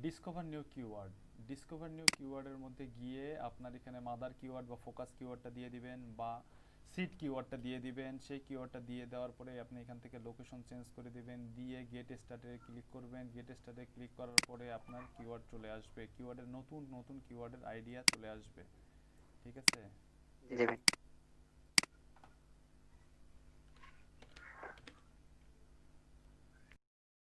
Discover new keyword. Discover new কিওয়ার্ডের মধ্যে গিয়ে আপনার এখানে মাদার কিওয়ার্ড বা ফোকাস কিওয়ার্ডটা দিয়ে দিবেন বা সিট কিওয়ার্ডটা দিয়ে দিবেন। সেই কিওয়ার্ডটা দিয়ে দেওয়ার পরে আপনি এখান থেকে লোকেশন চেঞ্জ করে দিবেন, দিয়ে গেট স্টার্টে ক্লিক করবেন। গেট স্টার্টে ক্লিক করার পরে আপনার কিওয়ার্ড চলে আসবে, কিওয়ার্ডের নতুন নতুন কিওয়ার্ডের আইডিয়া চলে আসবে। ঠিক আছে? জি ভাই।